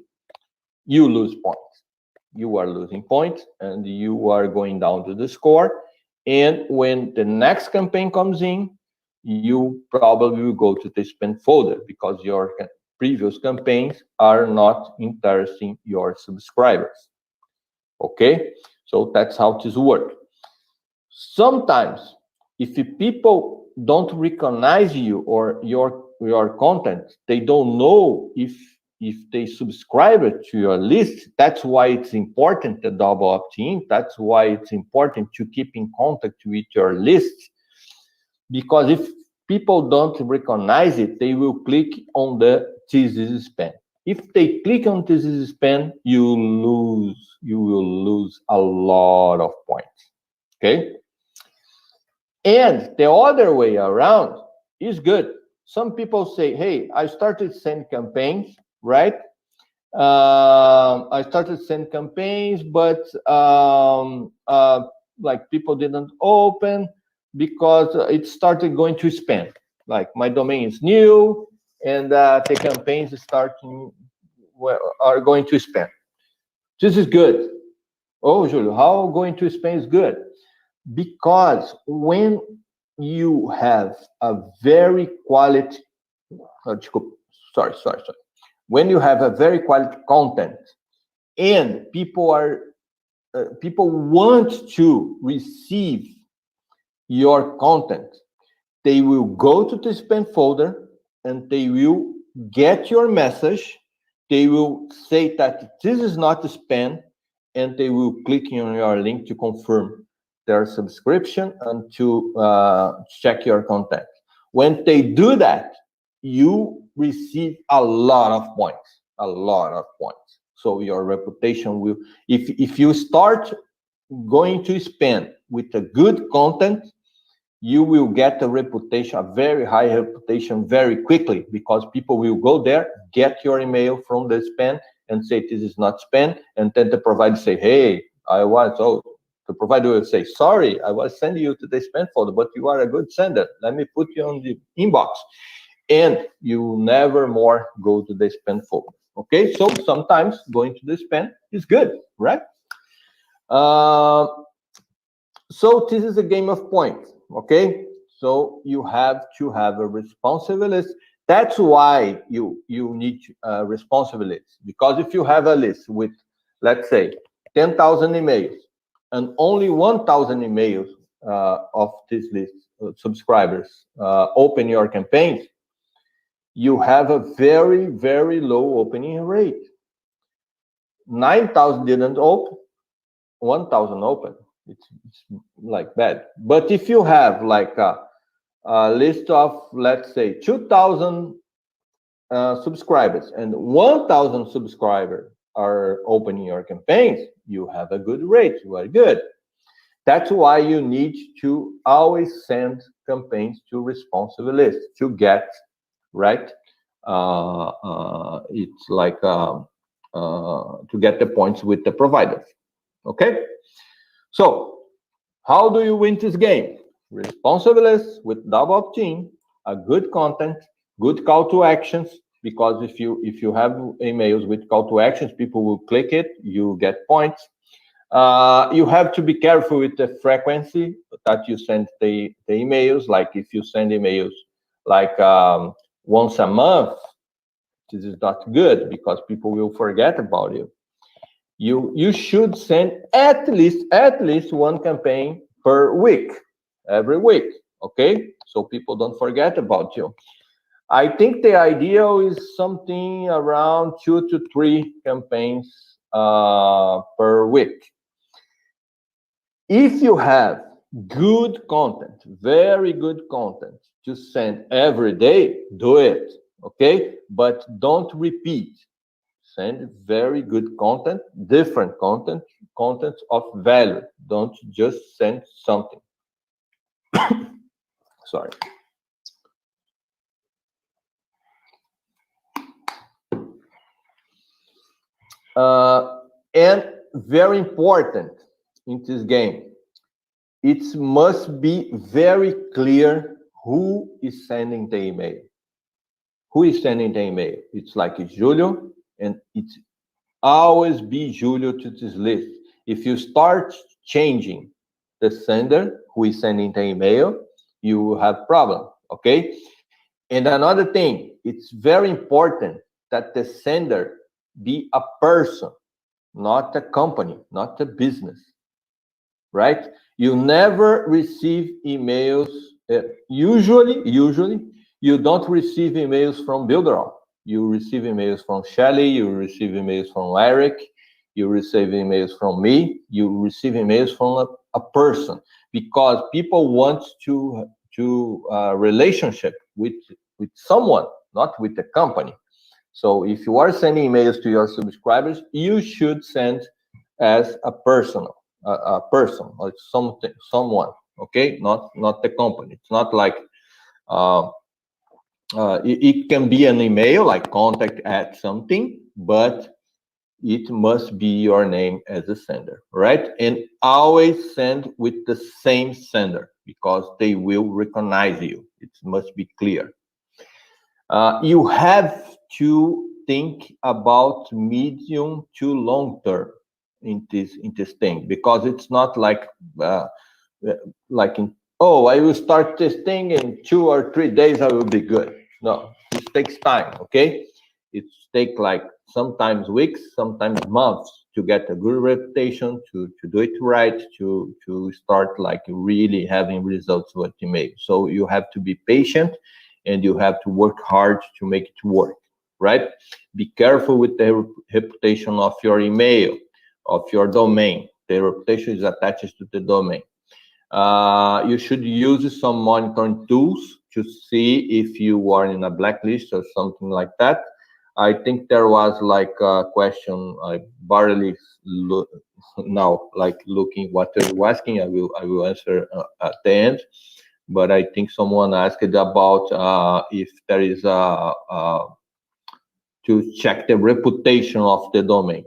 Speaker 3: you lose points. You are losing points and you are going down to the score. And when the next campaign comes in, you probably will go to the spam folder because your previous campaigns are not interesting your subscribers. Okay, so that's how this works. Sometimes, if people don't recognize you or your content, they don't know if they subscribe to your list. That's why it's important to double opt-in. That's why it's important to keep in contact with your list. Because if people don't recognize it, they will click on the "this is spam." If they click on "this is spam," you will lose a lot of points. Okay? And the other way around is good. Some people say, hey, I started sending campaigns, right? I started sending campaigns, but people didn't open because it started going to spam. Like my domain is new and the campaigns are going to spam. This is good. Oh, Julio, how going to spam is good? Because when you have a very quality, when you have a very quality content and people want to receive your content, they will go to the spam folder and they will get your message. They will say that this is not spam, and they will click on your link to confirm their subscription and to check your contact. When they do that, you receive a lot of points. So your reputation will, if you start going to spam with a good content, you will get a very high reputation very quickly because people will go there, get your email from the spam and say, this is not spam. And then the provider say, hey, the provider will say, sorry, I was sending you to the spam folder, but you are a good sender. Let me put you on the inbox. And you never more go to the spam folder. Okay, so sometimes going to the spam is good, right? So this is a game of points, okay? So you have to have a responsive list. That's why you need responsive lists. Because if you have a list with, let's say, 10,000 emails, and only 1,000 emails of this list, subscribers, open your campaigns, you have a very, very low opening rate. 9,000 didn't open, 1,000 open. It's like bad. But if you have like a list of, let's say, 2,000 subscribers and 1,000 subscribers are opening your campaigns, you have a good rate. You are good. That's why you need to always send campaigns to responsive lists to get it's like to get the points with the providers. Okay, so how do you win this game? Responsiveness with double opt-in, a good content, good call to actions. Because if you have emails with call to actions, people will click it. You get points. You have to be careful with the frequency that you send the emails. Like if you send emails like once a month, this is not good because people will forget about you. You should send at least one campaign per week, every week. Okay, so people don't forget about you. I think the ideal is something around 2 to 3 campaigns per week. If you have good content, very good content to send every day, do it, okay? But don't repeat. Send very good content, different content, content of value. Don't just send something. Sorry. And very important in this game, it must be very clear who is sending the email. Who is sending the email? It's like Julio, and it's always be Julio to this list. If you start changing the sender who is sending the email, you will have problem, okay? And another thing, it's very important that the sender be a person, not a company, not a business, right? You never receive emails. Usually, you don't receive emails from Builderall. You receive emails from Shelly. You receive emails from Eric. You receive emails from me. You receive emails from a person, because people want to relationship with someone, not with the company. So if you are sending emails to your subscribers, you should send as a person or something, someone. Okay, not the company. It's not like it can be an email like contact at something, but it must be your name as a sender, right? And always send with the same sender, because they will recognize you. It must be clear. You have to think about medium to long term in this thing, because it's not like I will start this thing in 2 or 3 days, I will be good. No, it takes time. Okay, it takes like sometimes weeks, sometimes months to get a good reputation, to do it right, to start like really having results with email. So you have to be patient, and you have to work hard to make it work, right? Be careful with the reputation of your email, of your domain. The reputation is attached to the domain. You should use some monitoring tools to see if you are in a blacklist or something like that. I think there was like a question. I barely look now, like looking what you're asking. I will answer at the end. But I think someone asked about if there is to check the reputation of the domain.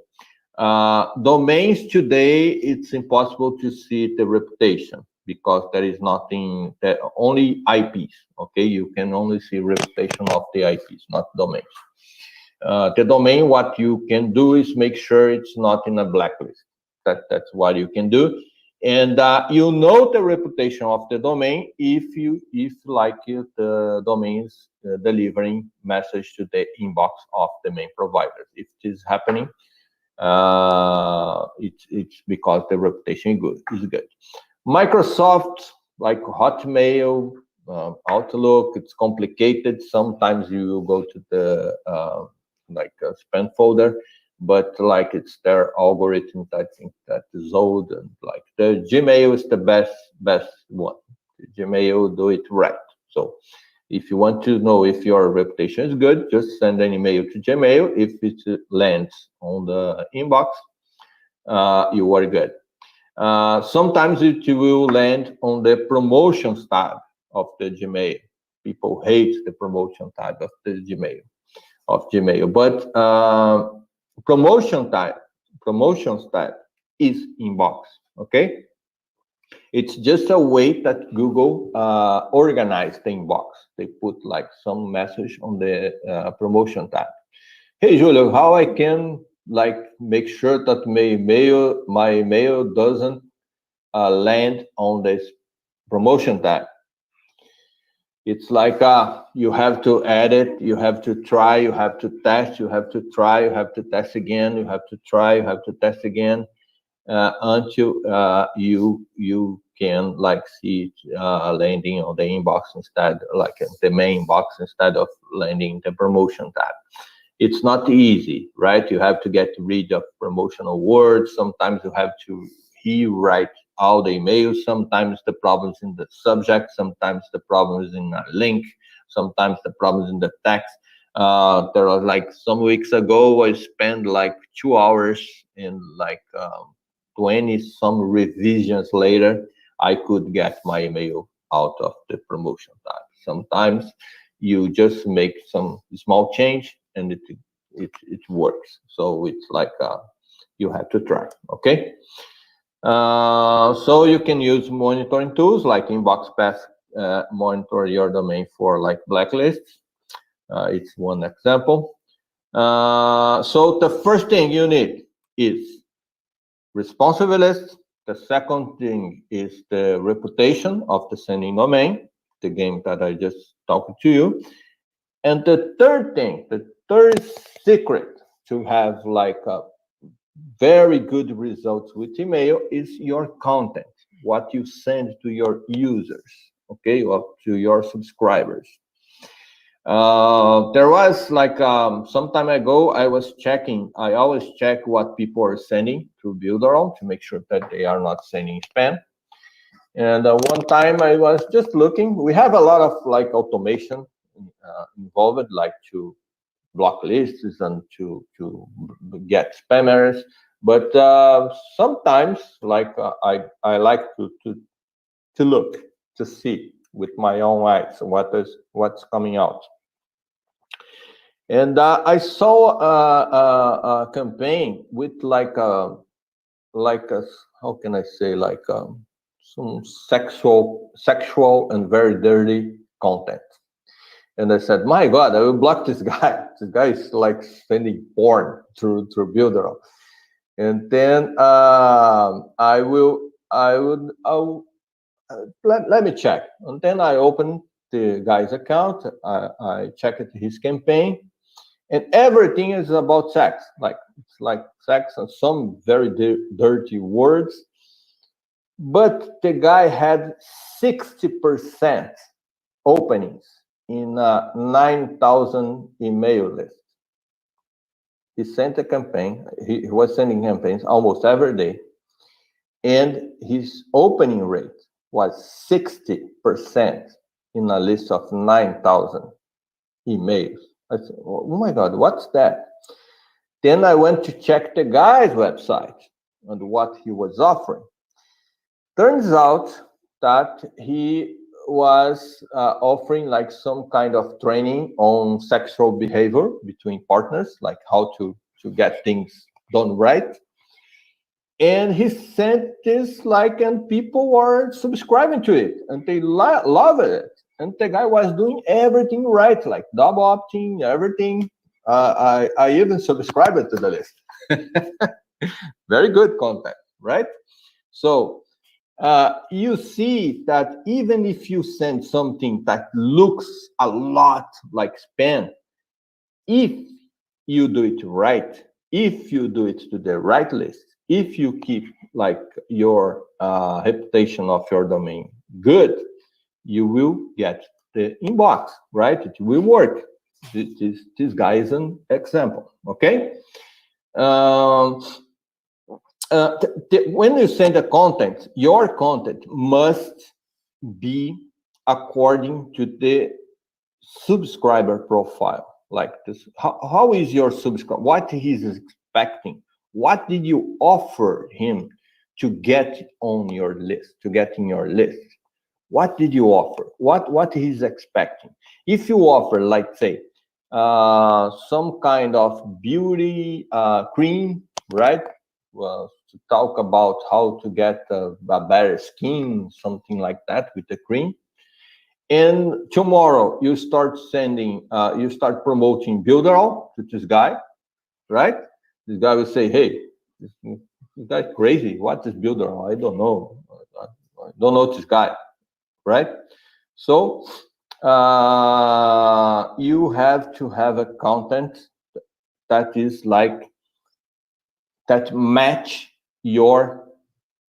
Speaker 3: Domains today, it's impossible to see the reputation, because there is nothing, only IPs. Okay, you can only see reputation of the IPs, not domains. The domain, what you can do is make sure it's not in a blacklist. That's what you can do. And you know the reputation of the domain if the domain is delivering message to the inbox of the main provider. If it is happening, it's because the reputation is good. Microsoft, like Hotmail, Outlook, it's complicated. Sometimes you go to the spam folder, but like it's their algorithm. I think that is old, and like the Gmail is the best one. The Gmail do it right. So if you want to know if your reputation is good, just send an email to Gmail. If it lands on the inbox, you are good. Sometimes it will land on the promotions tab of the Gmail. People hate the promotion tab of the Gmail. of Gmail. But promotions type is inbox. Okay, it's just a way that Google organized the inbox. They put like some message on the promotion tab. Hey Julio, how I can like make sure that my mail doesn't land on this promotion tab? It's like you have to edit, you have to try, you have to test, you have to try, you have to test again, you have to try, you have to test again, until you can like see landing on the inbox instead, like the main box instead of landing the promotion tab. It's not easy, right? You have to get rid of promotional words. Sometimes you have to rewrite all the emails. Sometimes the problems in the subject, sometimes the problems in a link, sometimes the problems in the text. There was like some weeks ago, I spent like 2 hours in like 20 some revisions later, I could get my email out of the promotion tab. Sometimes you just make some small change and it works. So it's like you have to try. Okay. So you can use monitoring tools like Inbox Path, monitor your domain for like blacklists. It's one example. So the first thing you need is responsive list. The second thing is the reputation of the sending domain, the game that I just talked to you. And the third thing, the third secret to have like a very good results with email is your content, what you send to your users, okay, or to your subscribers. There was like some time ago, I always check what people are sending through Builderall to make sure that they are not sending spam. And one time I was just looking, we have a lot of like automation involved, like to block lists and to get spammers. But sometimes like I like to look, to see with my own eyes what's coming out. And I saw a campaign with like a how can I say, like some sexual and very dirty content. And I said, my God, I will block this guy. This guy is like sending porn through Builderall. And then let me check. And then I opened the guy's account. I checked his campaign, and everything is about sex. Like it's like sex and some very dirty words. But the guy had 60% openings in 9,000 email list. He sent a campaign. He was sending campaigns almost every day, and his opening rate was 60% in a list of 9,000 emails. I said, oh my God, what's that? Then I went to check the guy's website and what he was offering. Turns out that he was offering like some kind of training on sexual behavior between partners, like how to get things done right. And he sent this like, and people were subscribing to it, and they love it. And the guy was doing everything right, like double opting, everything. I even subscribed to the list. Very good content, right? So you see that even if you send something that looks a lot like spam, if you do it right, if you do it to the right list, if you keep like your reputation of your domain good, you will get the inbox, right? It will work. This guy is an example, okay? When you send the content, your content must be according to the subscriber profile. Like this, how is your subscriber? What he's expecting? What did you offer him to get on your list? To get in your list? What did you offer? What he's expecting? If you offer, like say, some kind of beauty cream, right? Well, to talk about how to get a better skin, something like that with the cream. And tomorrow you start sending, you start promoting Builderall to this guy, right? This guy will say, hey, this guy's crazy. What is Builderall? I don't know. I don't know this guy, right? So you have to have a content that is like, that match your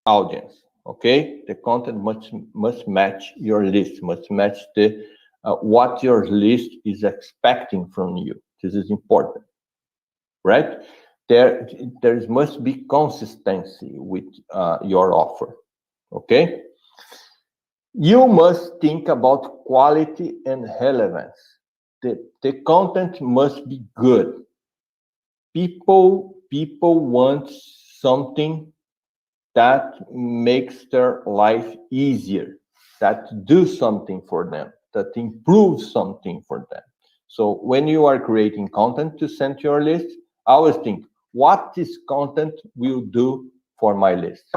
Speaker 3: audience. Okay, the content must match your list, must match the what your list is expecting from you. This is important, right? There must be consistency with your offer. Okay, you must think about quality and relevance. The content must be good. People want something that makes their life easier, that do something for them, that improves something for them. So when you are creating content to send to your list, always think, what this content will do for my list?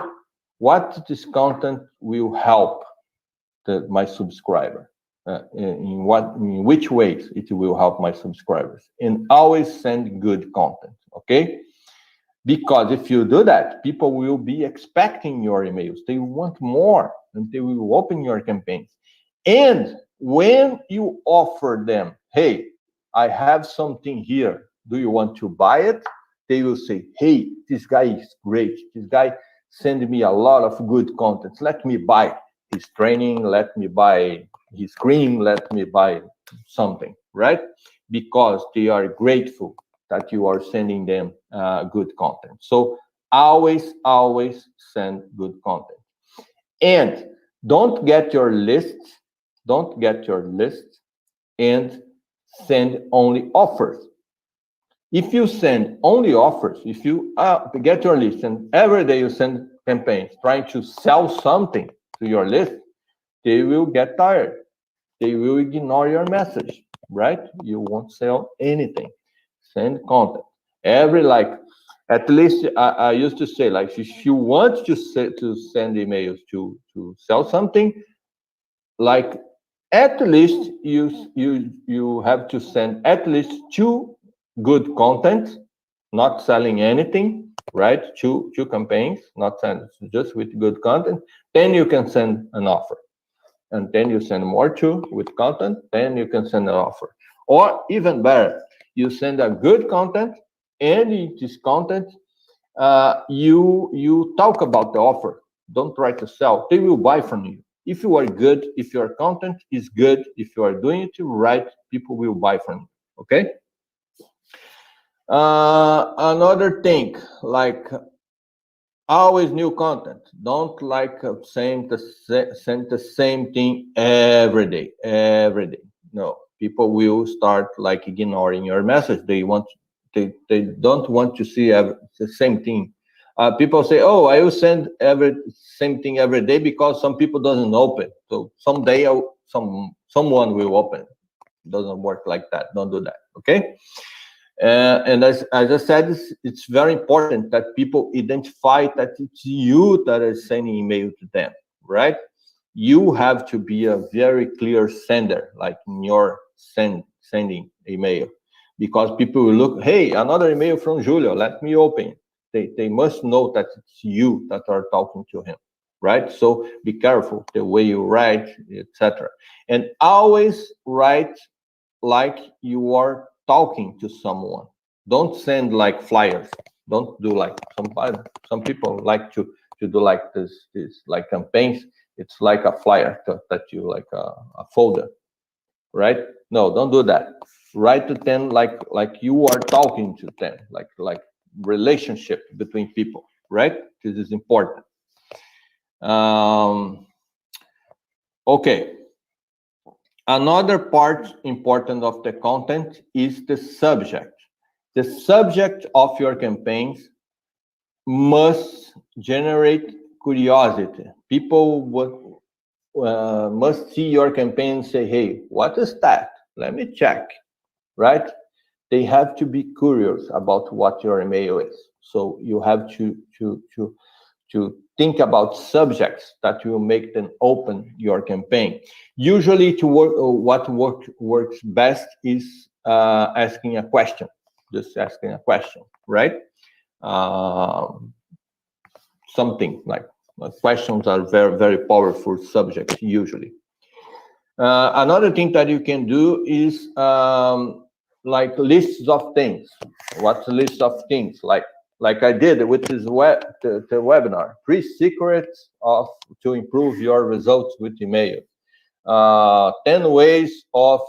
Speaker 3: What this content will help my subscriber? In which ways it will help my subscribers? And always send good content, okay? Because if you do that, people will be expecting your emails. They want more, and they will open your campaigns. And when you offer them, hey, I have something here, do you want to buy it? They will say, hey, this guy is great. This guy sent me a lot of good content. Let me buy his training. Let me buy his cream. Let me buy something, right? Because they are grateful that you are sending them good content. So always send good content. And don't get your list and send only offers. If you send only offers, if you get your list and every day you send campaigns trying to sell something to your list, they will get tired. They will ignore your message, right? You won't sell anything. Send content. At least I used to say, like, if you want to send emails to sell something, like, at least you have to send at least 2 good content, not selling anything, right? Two campaigns, not send, just with good content. Then you can send an offer, and then you send more with content. Then you can send an offer, or even better, you send a good content, and in this content, you talk about the offer. Don't try to sell. They will buy from you. If you are good, if your content is good, if you are doing it right, people will buy from you. Okay. Another thing, like, always new content. Don't like send the same thing every day. No, people will start like ignoring your message. They don't want to see the same thing. People say, oh, I will send same thing every day because some people doesn't open. So someday someone will open. It doesn't work like that. Don't do that. Okay. And as I said, it's very important that people identify that it's you that is sending email to them, right? You have to be a very clear sender, like in your sending email, because people will look, hey, another email from Julio, let me open. They must know that it's you that are talking to him, right? So be careful the way you write, etc. And always write like you are talking to someone. Don't send like flyers. Don't do like some people like to do like this like campaigns. It's like a flyer that you like a folder, right? No, don't do that. Write to them like you are talking to them, like relationship between people, right? This is important. Okay. Another part important of the content is the subject. The subject of your campaigns must generate curiosity. People must see your campaign and say, hey, what is that? Let me check, right? they have to be curious about what your email is. So you have to think about subjects that will make them open your campaign. Usually, works best is asking a question, just asking a question, right? Something like questions are very, very powerful subjects usually. Another thing that you can do is like lists of things. What's a list of things? Like I did with this the webinar, 3 secrets to improve your results with email. 10 ways of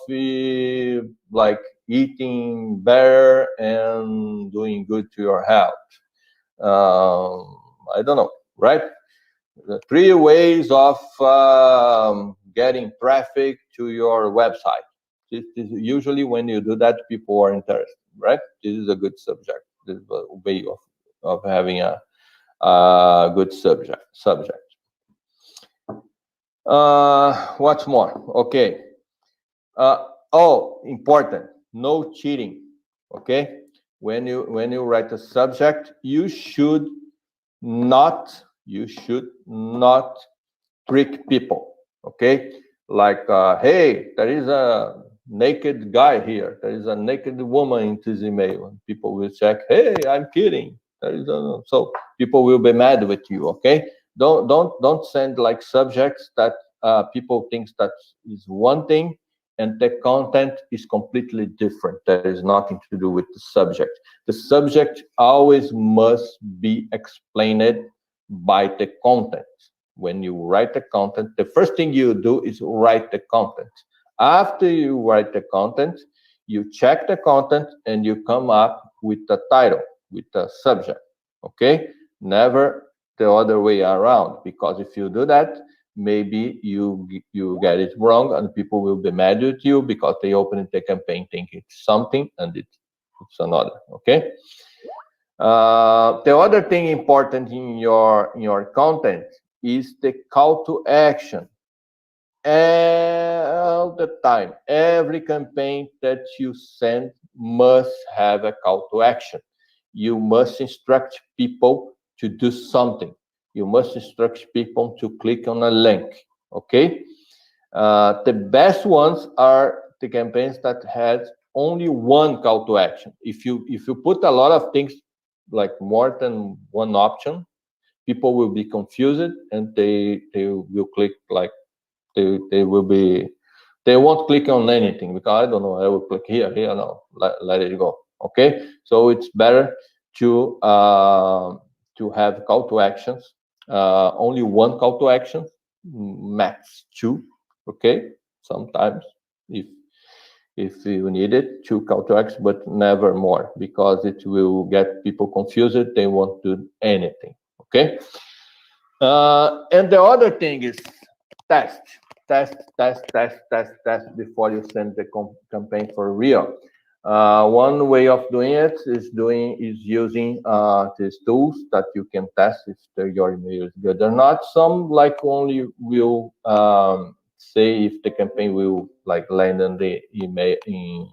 Speaker 3: like eating better and doing good to your health. I don't know, right? The 3 ways of getting traffic to your website. This is usually when you do that, people are interested, right? This is a good subject. This is a way of having a good subject. What's more? Okay. Important. No cheating. Okay. When you write a subject, you should not trick people. Okay. Like, hey, there is a naked guy here. There is a naked woman in this email. And people will check, hey, I'm kidding. So people will be mad with you. Okay. Don't send like subjects that people think that is one thing and the content is completely different. That is nothing to do with the subject. The subject always must be explained by the content. When you write the content, the first thing you do is write the content. After you write the content, you check the content and you come up with the title, with the subject. Okay? Never the other way around, because if you do that, maybe you get it wrong and people will be mad at you because they opened the campaign thinking it's something and it's another. Okay. The other thing important in your content is the call to action. All the time, every campaign that you send must have a call to action. You must instruct people to do something. You must instruct people to click on a link. Okay. The best ones are the campaigns that has only one call to action. If you put a lot of things, like more than one option, people will be confused and they will click like they won't click on anything because I don't know, I will click here, no, let it go. Okay, so it's better to have call to actions, only one call to action, max 2. Okay, sometimes if you need it, 2 call to action, but never more, because it will get people confused. They won't do anything. Okay. And the other thing is test before you send the campaign for real. One way of doing it is using these tools that you can test if your email is good or not. Some like only will say if the campaign will like land in the email in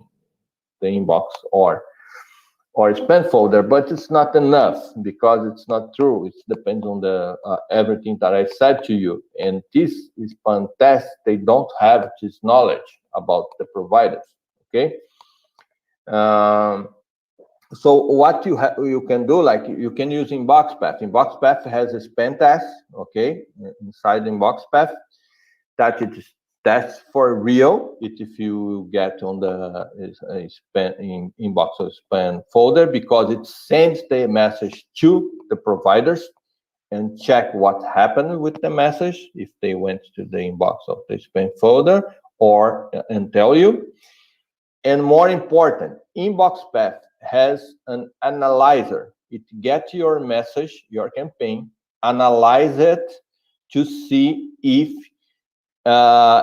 Speaker 3: the inbox or spam folder, but it's not enough because it's not true. It depends on the everything that I said to you. And this spam test, they don't have this knowledge about the providers. Okay. So what you can do, like you can use InboxPath. InboxPath has a spam test. Okay, inside InboxPath that it is tests for real. If you get on the spam inbox or spam folder, because it sends the message to the providers and check what happened with the message, if they went to the inbox of the spam folder and tell you. And more important, InboxPath has an analyzer. It gets your message, your campaign, analyze it to see if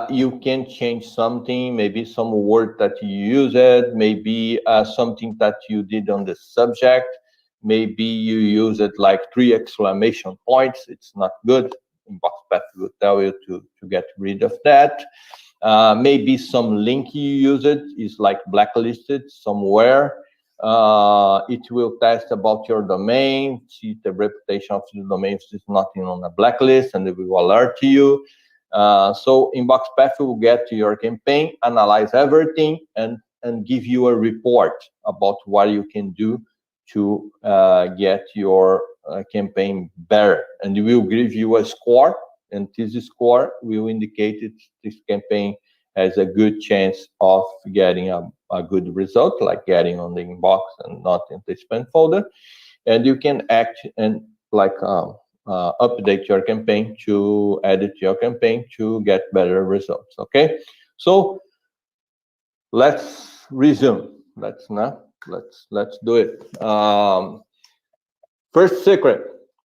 Speaker 3: you can change something, maybe some word that you used, maybe something that you did on the subject, maybe you use it like 3 exclamation points. It's not good. InboxPath will tell you to get rid of that. Maybe some link you use it is like blacklisted somewhere. It will test about your domain, see the reputation of the domain is nothing on a blacklist, and it will alert you. So Inbox Path will get to your campaign, analyze everything, and give you a report about what you can do to get your campaign better. And it will give you a score, and this score will indicate that this campaign has a good chance of getting a good result, like getting on the inbox and not in the spam folder. And you can act and like update your campaign to edit your campaign to get better results. Okay, so let's resume. Let's do it. First secret: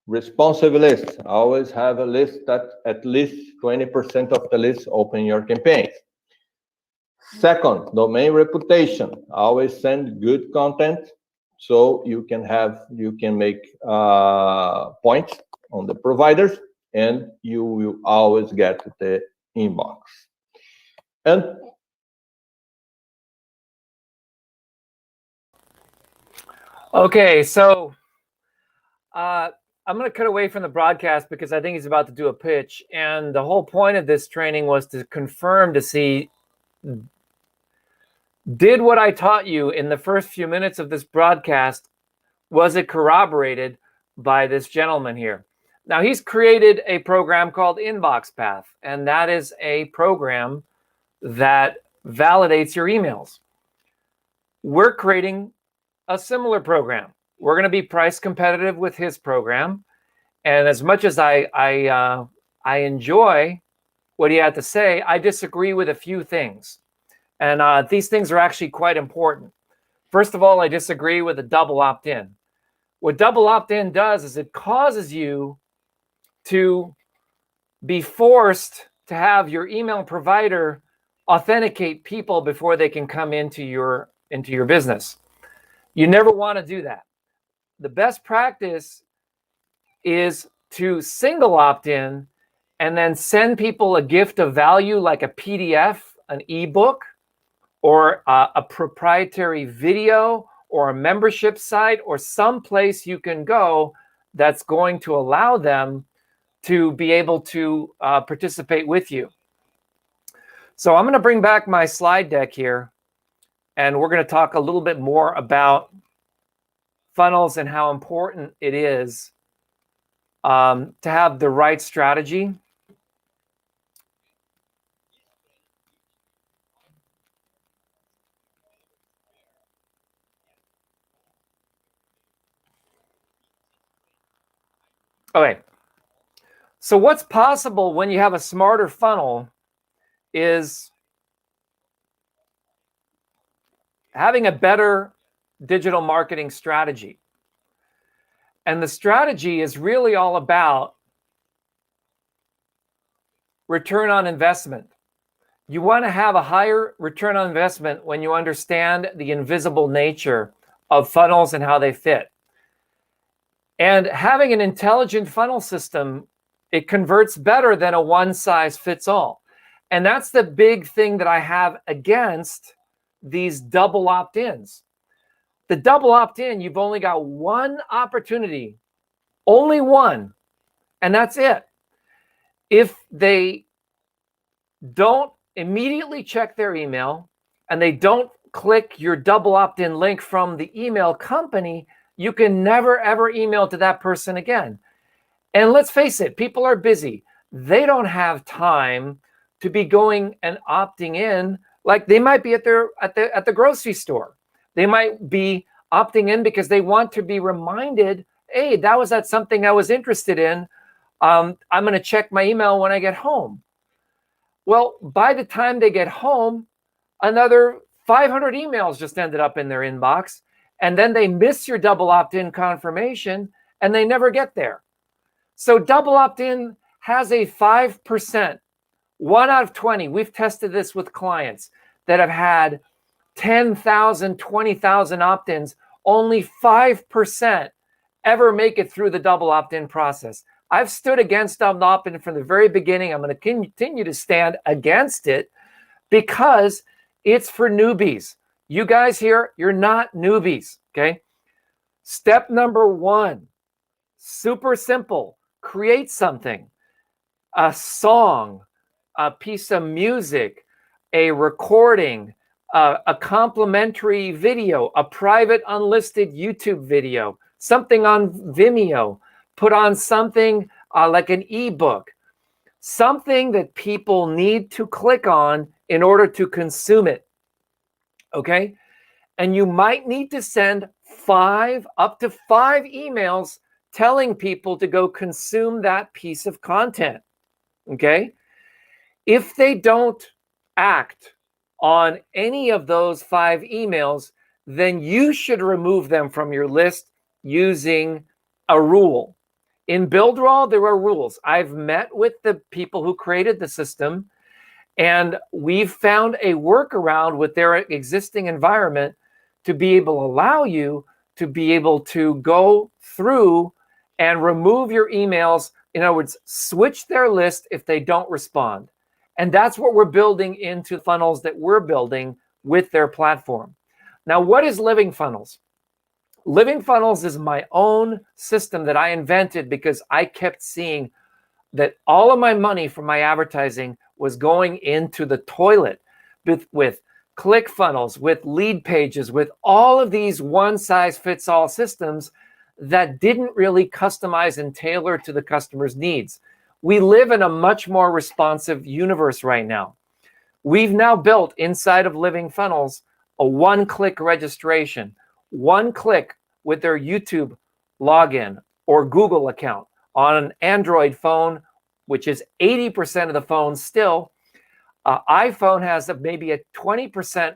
Speaker 3: responsive list. Always have a list that at least 20% of the list open your campaign. Second, domain reputation. Always send good content so you can make points on the providers, and you will always get the inbox. And
Speaker 1: okay, so I'm going to cut away from the broadcast because I think he's about to do a pitch. And the whole point of this training was to confirm to see, did what I taught you in the first few minutes of this broadcast, was it corroborated by this gentleman here? Now, he's created a program called Inbox Path, and that is a program that validates your emails. We're creating a similar program. We're going to be price competitive with his program. And as much as I enjoy what he had to say, I disagree with a few things. And these things are actually quite important. First of all, I disagree with the double opt-in. What double opt-in does is it causes you to be forced to have your email provider authenticate people before they can come into your business. You never want to do that. The best practice is to single opt-in and then send people a gift of value like a PDF, an ebook, or a proprietary video, or a membership site, or some place you can go that's going to allow them to be able to participate with you. So I'm going to bring back my slide deck here, and we're going to talk a little bit more about funnels and how important it is to have the right strategy. Okay. So what's possible when you have a smarter funnel is having a better digital marketing strategy. And the strategy is really all about return on investment. You want to have a higher return on investment when you understand the invisible nature of funnels and how they fit. And having an intelligent funnel system, it converts better than a one-size-fits-all. And that's the big thing that I have against these double opt-ins. The double opt-in, you've only got one opportunity, only one, and that's it. If they don't immediately check their email and they don't click your double opt-in link from the email company, you can never, ever email to that person again. And let's face it, people are busy. They don't have time to be going and opting in. Like they might be at the grocery store. They might be opting in because they want to be reminded, hey, that's something I was interested in. I'm going to check my email when I get home. Well, by the time they get home, another 500 emails just ended up in their inbox, and then they miss your double opt-in confirmation, and they never get there. So double opt-in has a 5%, 1 out of 20. We've tested this with clients that have had 10,000, 20,000 opt-ins. Only 5% ever make it through the double opt-in process. I've stood against double opt-in from the very beginning. I'm going to continue to stand against it because it's for newbies. You guys here, you're not newbies, okay? Step number 1, super simple. Create something, a song, a piece of music, a recording, a complimentary video, a private unlisted YouTube video, something on Vimeo, put on something like an ebook, something that people need to click on in order to consume it, okay? And you might need to send up to 5 emails telling people to go consume that piece of content, okay? If they don't act on any of those 5 emails, then you should remove them from your list using a rule. In Builderall, there are rules. I've met with the people who created the system, and we've found a workaround with their existing environment to be able to allow you to be able to go through and remove your emails. In other words, switch their list if they don't respond. And that's what we're building into funnels that we're building with their platform. Now, what is Living Funnels? Living Funnels is my own system that I invented because I kept seeing that all of my money from my advertising was going into the toilet with ClickFunnels, with lead pages, with all of these one-size-fits-all systems that didn't really customize and tailor to the customer's needs. We live in a much more responsive universe right now. We've now built inside of Living Funnels a one-click registration, one click with their YouTube login or Google account on an Android phone, which is 80% of the phones still. iPhone has maybe a 20%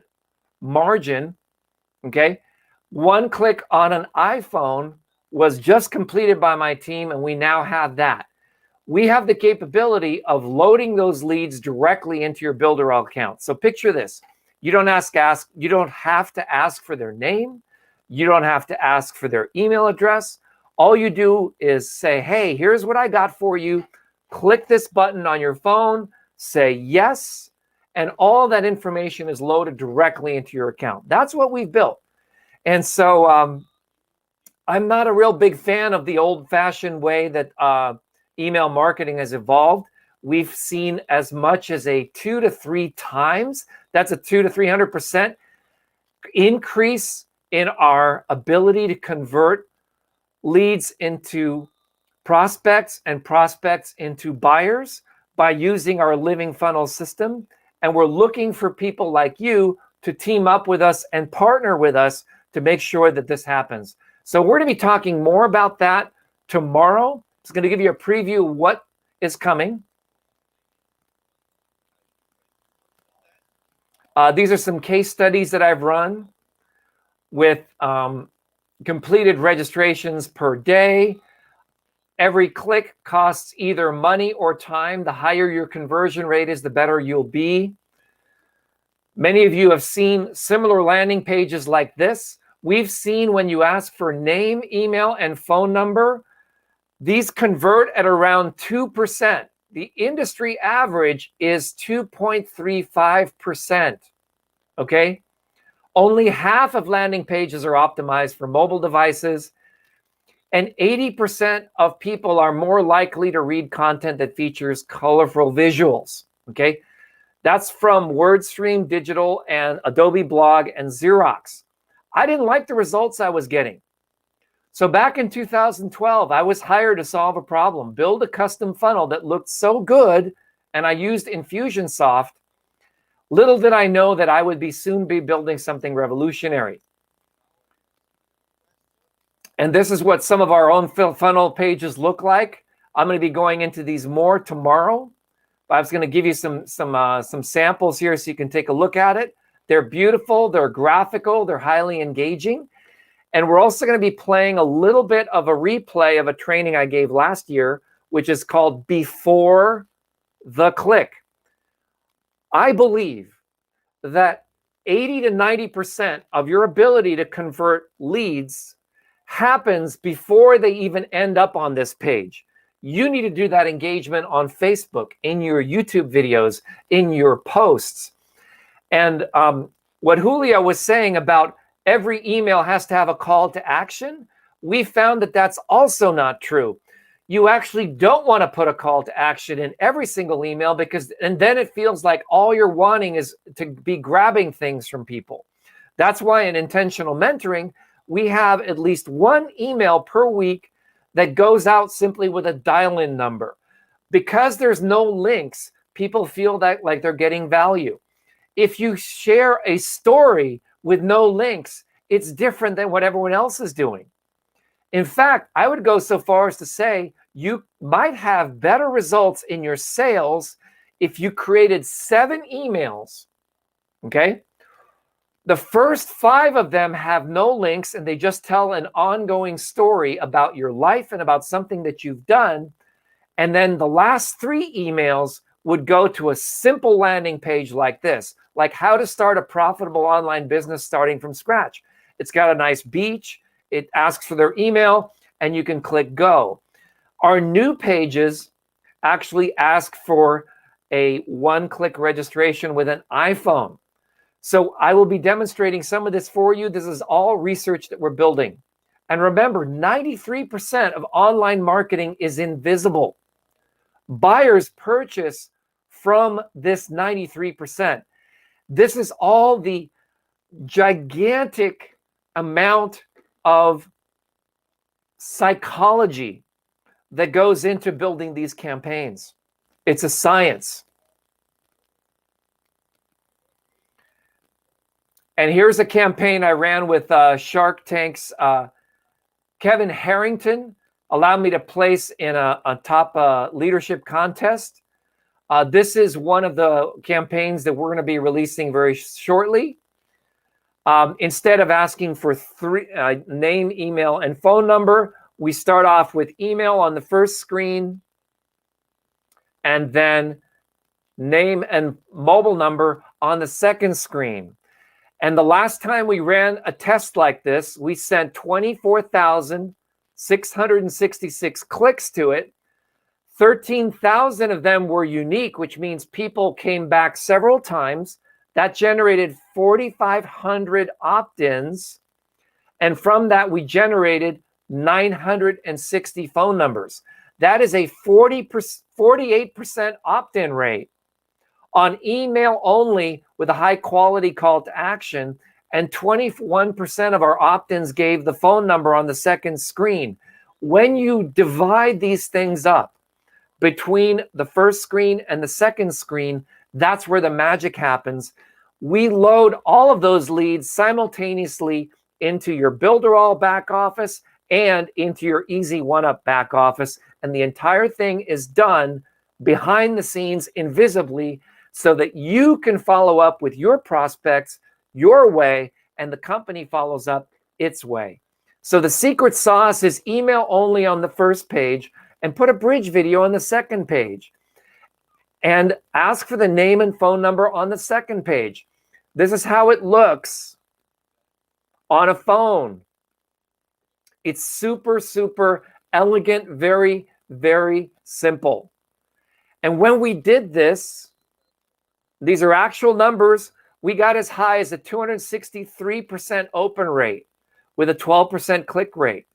Speaker 1: margin, okay? One click on an iPhone was just completed by my team, and we now have that. We have the capability of loading those leads directly into your Builderall account. So picture this. You don't have to ask for their name. You don't have to ask for their email address. All you do is say, hey, here's what I got for you. Click this button on your phone, say yes, and all that information is loaded directly into your account. That's what we've built. And so I'm not a real big fan of the old-fashioned way that email marketing has evolved. We've seen as much as a 2 to 3 times. That's a 200 to 300% increase in our ability to convert leads into prospects and prospects into buyers by using our Living Funnel system. And we're looking for people like you to team up with us and partner with us to make sure that this happens. So we're going to be talking more about that tomorrow. It's going to give you a preview of what is coming. These are some case studies that I've run with completed registrations per day. Every click costs either money or time. The higher your conversion rate is, the better you'll be. Many of you have seen similar landing pages like this. We've seen when you ask for name, email, and phone number, these convert at around 2%. The industry average is 2.35%, okay? Only half of landing pages are optimized for mobile devices, and 80% of people are more likely to read content that features colorful visuals, okay? That's from WordStream Digital and Adobe Blog and Xerox. I didn't like the results I was getting. So back in 2012, I was hired to solve a problem, build a custom funnel that looked so good, and I used Infusionsoft. Little did I know that I would soon be building something revolutionary. And this is what some of our own funnel pages look like. I'm going to be going into these more tomorrow. But I was going to give you some samples here so you can take a look at it. They're beautiful, they're graphical, they're highly engaging. And we're also going to be playing a little bit of a replay of a training I gave last year, which is called Before the Click. I believe that 80 to 90% of your ability to convert leads happens before they even end up on this page. You need to do that engagement on Facebook, in your YouTube videos, in your posts. And what Julio was saying about every email has to have a call to action, we found that that's also not true. You actually don't want to put a call to action in every single email, and then it feels like all you're wanting is to be grabbing things from people. That's why in intentional mentoring, we have at least one email per week that goes out simply with a dial-in number. Because there's no links, people feel that like they're getting value. If you share a story with no links, it's different than what everyone else is doing. In fact, I would go so far as to say you might have better results in your sales if you created 7 emails, okay? The first 5 of them have no links and they just tell an ongoing story about your life and about something that you've done. And then the last 3 emails would go to a simple landing page like this, like how to start a profitable online business starting from scratch. It's got a nice beach. It asks for their email and you can click go. Our new pages actually ask for a one-click registration with an iPhone. So I will be demonstrating some of this for you. This is all research that we're building. And remember, 93% of online marketing is invisible. Buyers purchase from this 93%. This is all the gigantic amount of psychology that goes into building these campaigns. It's a science. And here's a campaign I ran with Shark Tank's Kevin Harrington, allowed me to place in a top leadership contest. This is one of the campaigns that we're going to be releasing very shortly. Instead of asking for 3 name, email, and phone number, we start off with email on the first screen and then name and mobile number on the second screen. And the last time we ran a test like this, we sent 24,666 clicks to it. 13,000 of them were unique, which means people came back several times. That generated 4,500 opt-ins. And from that, we generated 960 phone numbers. That is a 48% opt-in rate on email only with a high quality call to action. And 21% of our opt-ins gave the phone number on the second screen. When you divide these things up between the first screen and the second screen, that's where the magic happens. We load all of those leads simultaneously into your Builderall back office and into your Easy One-Up back office. And the entire thing is done behind the scenes invisibly so that you can follow up with your prospects your way and the company follows up its way. So the secret sauce is email only on the first page and put a bridge video on the second page. And ask for the name and phone number on the second page. This is how it looks on a phone. It's super, super elegant, very, very simple. And when we did this, these are actual numbers, we got as high as a 263% open rate with a 12% click rate.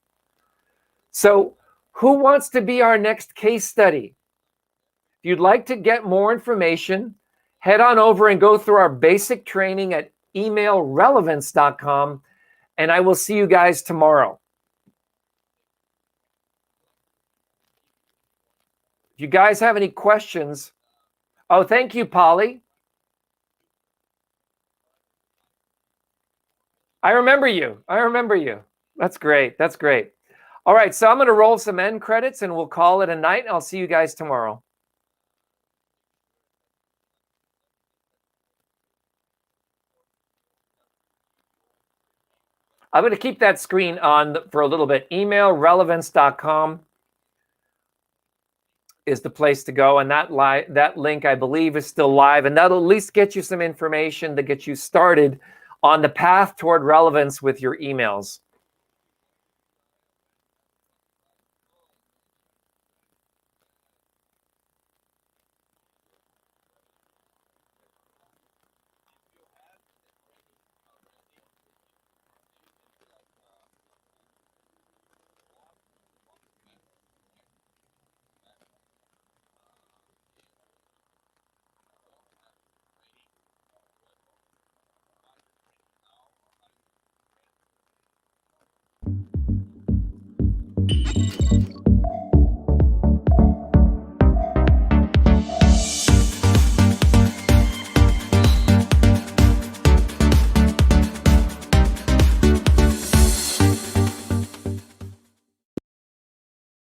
Speaker 1: So who wants to be our next case study? If you'd like to get more information, head on over and go through our basic training at emailrelevance.com, and I will see you guys tomorrow. If you guys have any questions, oh, thank you, Polly. I remember you. I remember you. That's great. That's great. All right, so I'm going to roll some end credits and we'll call it a night. I'll see you guys tomorrow. I'm going to keep that screen on for a little bit. Emailrelevance.com is the place to go. And that link, I believe, is still live. And that'll at least get you some information to get you started on the path toward relevance with your emails.